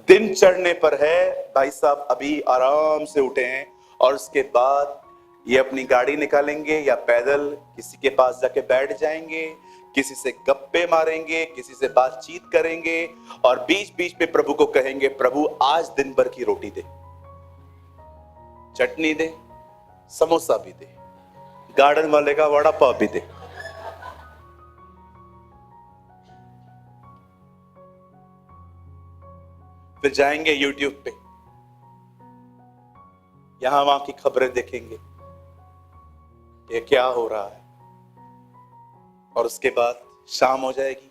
[SPEAKER 1] दिन चढ़ने पर है, भाई साहब अभी आराम से उठे हैं, और उसके बाद ये अपनी गाड़ी निकालेंगे या पैदल किसी के पास जाके बैठ जाएंगे, किसी से गप्पे मारेंगे, किसी से बातचीत करेंगे, और बीच बीच में प्रभु को कहेंगे, प्रभु आज दिन भर की रोटी दे, चटनी दे, समोसा भी दे, गार्डन वाले का वड़ा पाव भी दे। फिर जाएंगे यूट्यूब पे, यहां वहां की खबरें देखेंगे, ये क्या हो रहा है, और उसके बाद शाम हो जाएगी,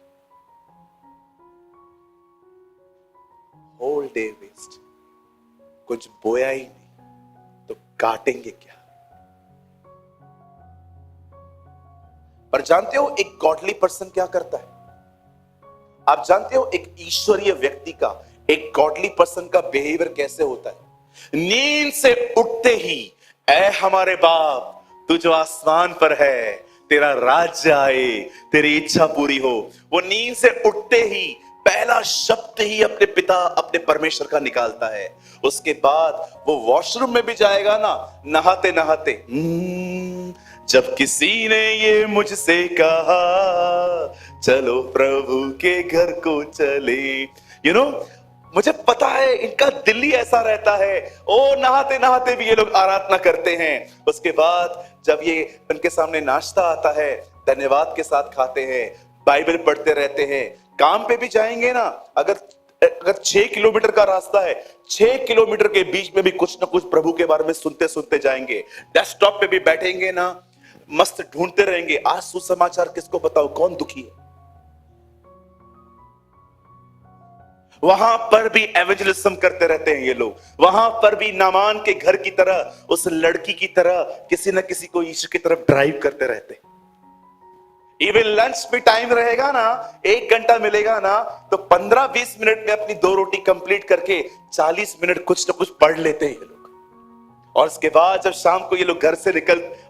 [SPEAKER 1] होल डे वेस्ट, कुछ बोया ही नहीं तो काटेंगे क्या। पर जानते हो एक गॉडली पर्सन क्या करता है? आप जानते हो एक ईश्वरीय व्यक्ति का, एक गॉडली पर्सन का बिहेवियर कैसे होता है? नींद से उठते ही, ऐ हमारे बाप तू जो आसमान पर है, तेरा राज्य आए, तेरी इच्छा पूरी हो। वो नींद से उठते ही पहला शब्द ही अपने पिता, अपने परमेश्वर का निकालता है। उसके बाद वो वॉशरूम में भी जाएगा ना, नहाते नहाते जब किसी ने ये मुझसे कहा चलो प्रभु के घर को चले, यू नो, मुझे पता है इनका दिल ही ऐसा रहता है। ओ नहाते नहाते भी ये लोग आराधना करते हैं। उसके बाद जब ये उनके सामने नाश्ता आता है, धन्यवाद के साथ खाते हैं, बाइबल पढ़ते रहते हैं। काम पे भी जाएंगे ना, अगर 6 किलोमीटर का रास्ता है, 6 किलोमीटर के बीच में भी कुछ ना कुछ प्रभु के बारे में सुनते सुनते जाएंगे। डेस्कटॉप पे भी बैठेंगे ना, मस्त ढूंढते रहेंगे आज सुसमाचार किसको बताओ, कौन दुखी है। वहां पर भी एवेंजलिज्म करते रहते हैं ये लोग। वहां पर भी नामान के घर की तरह, उस लड़की की तरह किसी न किसी को ईश्वर की तरफ ड्राइव करते रहते हैं। इवन लंच भी टाइम रहेगा ना, 1 घंटा मिलेगा ना, तो 15-20 मिनट में अपनी 2 रोटी कंप्लीट करके 40 मिनट कुछ ना कुछ पढ़ लेते हैं ये लोग। और उसके बाद जब शाम को ये लोग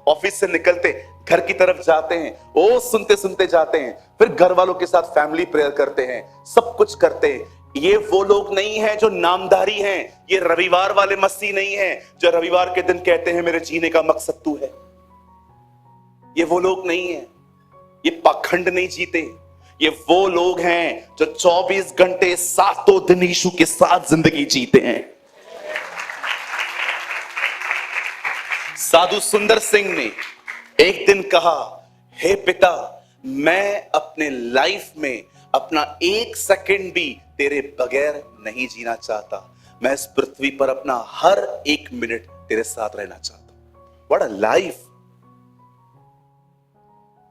[SPEAKER 1] ऑफिस से निकलते घर की तरफ जाते हैं, ओ सुनते सुनते जाते हैं। फिर घर वालों के साथ फैमिली प्रेयर करते हैं, सब कुछ करते हैं। ये वो लोग नहीं हैं जो नामधारी हैं, ये रविवार वाले मसीह नहीं हैं जो रविवार के दिन कहते हैं मेरे जीने का मकसद तू है। ये वो लोग नहीं हैं, ये पाखंड नहीं जीते। ये वो लोग हैं जो 24 घंटे सातों दिन यीशु के साथ जिंदगी जीते हैं। साधु सुंदर सिंह ने एक दिन कहा, हे पिता, मैं अपने लाइफ में अपना 1 सेकंड भी तेरे बगैर नहीं जीना चाहता। मैं इस पृथ्वी पर अपना हर 1 मिनट तेरे साथ रहना चाहता हूं। What a life.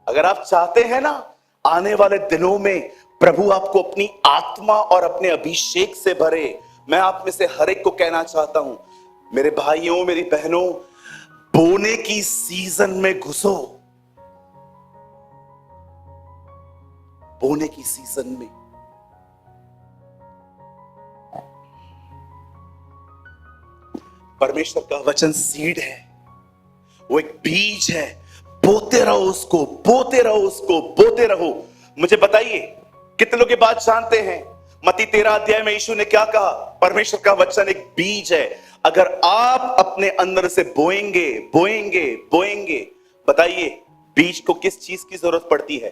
[SPEAKER 1] अगर आप चाहते हैं ना आने वाले दिनों में प्रभु आपको अपनी आत्मा और अपने अभिषेक से भरे, मैं आप में से हर एक को कहना चाहता हूं, मेरे भाइयों मेरी बहनों, बोने की सीजन में घुसो। बोने की सीजन में परमेश्वर का वचन सीड है, वो एक बीज है। बोते रहो उसको, बोते रहो उसको, बोते रहो। मुझे बताइए कितने लोग ये बात जानते हैं? मत्ती 13 अध्याय में यीशु ने क्या कहा? परमेश्वर का वचन एक बीज है, अगर आप अपने अंदर से बोएंगे बोएंगे बोएंगे। बताइए बीज को किस चीज की जरूरत पड़ती है?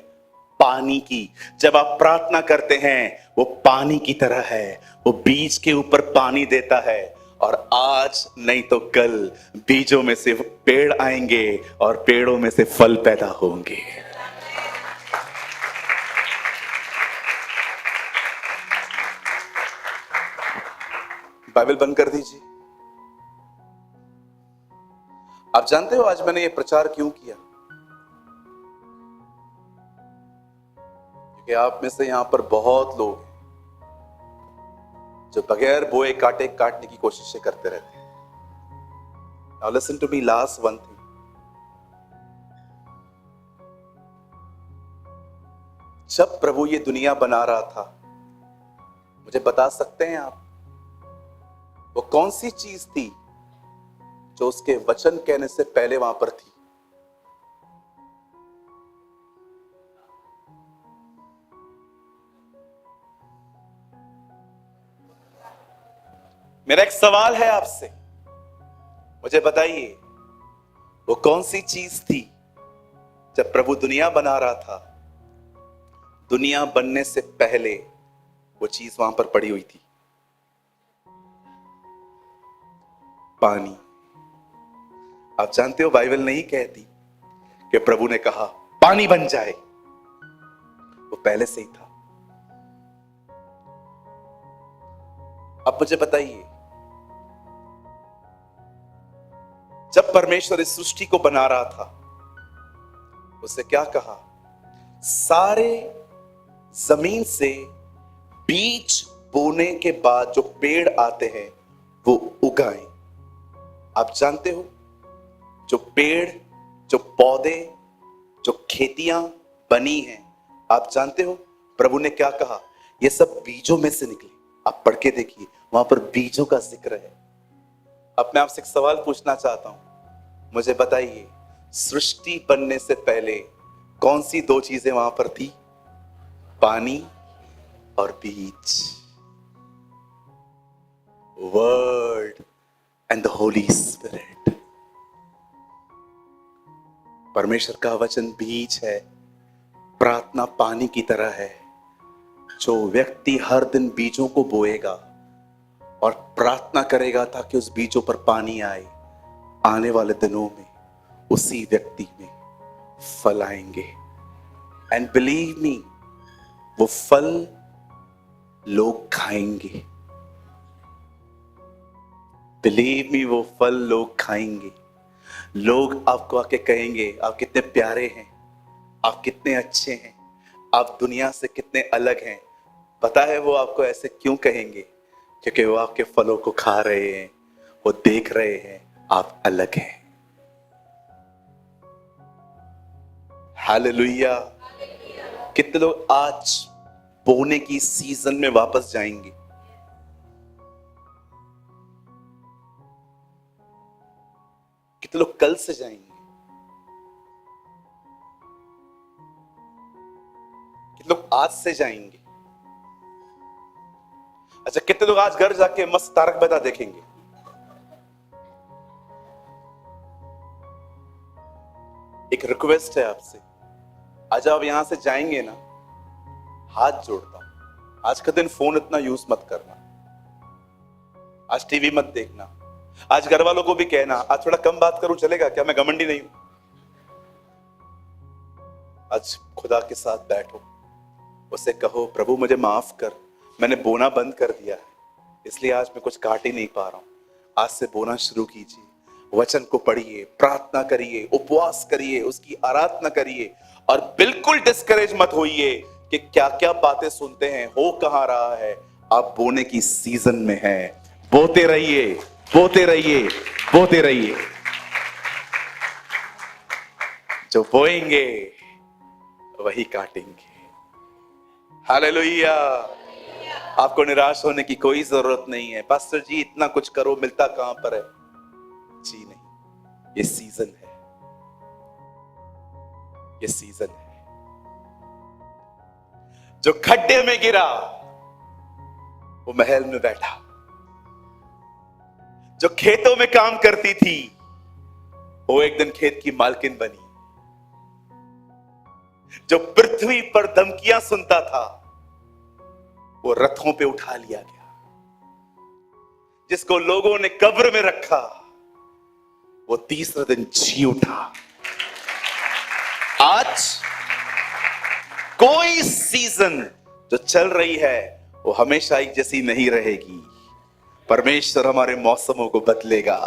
[SPEAKER 1] पानी की। जब आप प्रार्थना करते हैं वो पानी की तरह है, वो बीज के ऊपर पानी देता है, और आज नहीं तो कल बीजों में से पेड़ आएंगे और पेड़ों में से फल पैदा होंगे। बाइबल बंद कर दीजिए। आप जानते हो आज मैंने ये प्रचार क्यों किया? क्योंकि आप में से यहां पर बहुत लोग हैं जो बगैर बोए काटने की कोशिशें करते रहते हैं। Now listen to me, last one thing. जब प्रभु ये दुनिया बना रहा था, मुझे बता सकते हैं आप वो कौन सी चीज थी जो उसके वचन कहने से पहले वहां पर थी? मेरा एक सवाल है आपसे, मुझे बताइए वो कौन सी चीज थी जब प्रभु दुनिया बना रहा था? दुनिया बनने से पहले वो चीज वहां पर पड़ी हुई थी, पानी। आप जानते हो बाइबल नहीं कहती कि प्रभु ने कहा पानी बन जाए, वो पहले से ही था। अब मुझे बताइए जब परमेश्वर इस सृष्टि को बना रहा था उससे क्या कहा? सारे जमीन से बीज बोने के बाद जो पेड़ आते हैं वो उगाएं। आप जानते हो, जो पेड़, जो पौधे, जो खेतियां बनी हैं, आप जानते हो प्रभु ने क्या कहा? ये सब बीजों में से निकले। आप पढ़ के देखिए, वहां पर बीजों का जिक्र है। अब मैं आपसे एक सवाल पूछना चाहता हूं, मुझे बताइए, सृष्टि बनने से पहले कौन सी दो चीजें वहां पर थी? पानी और बीज। Word and the Holi spirit. परमेश्वर का वचन बीज है, प्रार्थना पानी की तरह है। जो व्यक्ति हर दिन बीजों को बोएगा और प्रार्थना करेगा ताकि उस बीजों पर पानी आए, आने वाले दिनों में उसी व्यक्ति में फल आएंगे। एंड बिलीव मी, वो फल लोग खाएंगे। बिलीव मी, वो फल लोग खाएंगे। लोग आपको आके कहेंगे, आप कितने प्यारे हैं, आप कितने अच्छे हैं, आप दुनिया से कितने अलग हैं। पता है वो आपको ऐसे क्यों कहेंगे? क्योंकि वो आपके फलों को खा रहे हैं, वो देख रहे हैं आप अलग हैं। हालेलुया। कितने लोग आज बोने की सीजन में वापस जाएंगे? कितने लोग कल से जाएंगे? कितने लोग आज से जाएंगे? अच्छा, कितने लोग आज घर जाके मस्त तारक मेहता देखेंगे? एक रिक्वेस्ट है आपसे, आज आप यहां से जाएंगे ना, हाथ जोड़ता हूं, आज का दिन फोन इतना यूज मत करना, आज टीवी मत देखना। आज घर वालों को भी कहना, आज थोड़ा कम बात करूं चलेगा क्या? मैं घमंडी नहीं हूं। आज खुदा के साथ बैठो, उसे कहो, प्रभु मुझे माफ कर, मैंने बोना बंद कर दिया है, इसलिए आज मैं कुछ काट ही नहीं पा रहा हूं। आज से बोना शुरू कीजिए, वचन को पढ़िए, प्रार्थना करिए, उपवास करिए, उसकी आराधना करिए, और बिल्कुल डिस्करेज मत होइए कि क्या क्या बातें सुनते हैं, हो कहां रहा है। आप बोने की सीजन में हैं, बोते रहिए, बोते रहिए, बोते रहिए। जो बोएंगे वही काटेंगे। हालेलुया। आपको निराश होने की कोई जरूरत नहीं है। पास्टर जी इतना कुछ करो, मिलता कहां पर है? जी नहीं, ये सीजन है, ये सीजन है। जो खड्डे में गिरा वो महल में बैठा, जो खेतों में काम करती थी वो एक दिन खेत की मालकिन बनी, जो पृथ्वी पर धमकियां सुनता था वो रथों पे उठा लिया गया, जिसको लोगों ने कब्र में रखा वो तीसरे दिन जी उठा। आज कोई सीजन जो चल रही है वो हमेशा एक जैसी नहीं रहेगी। परमेश्वर हमारे मौसमों को बदलेगा।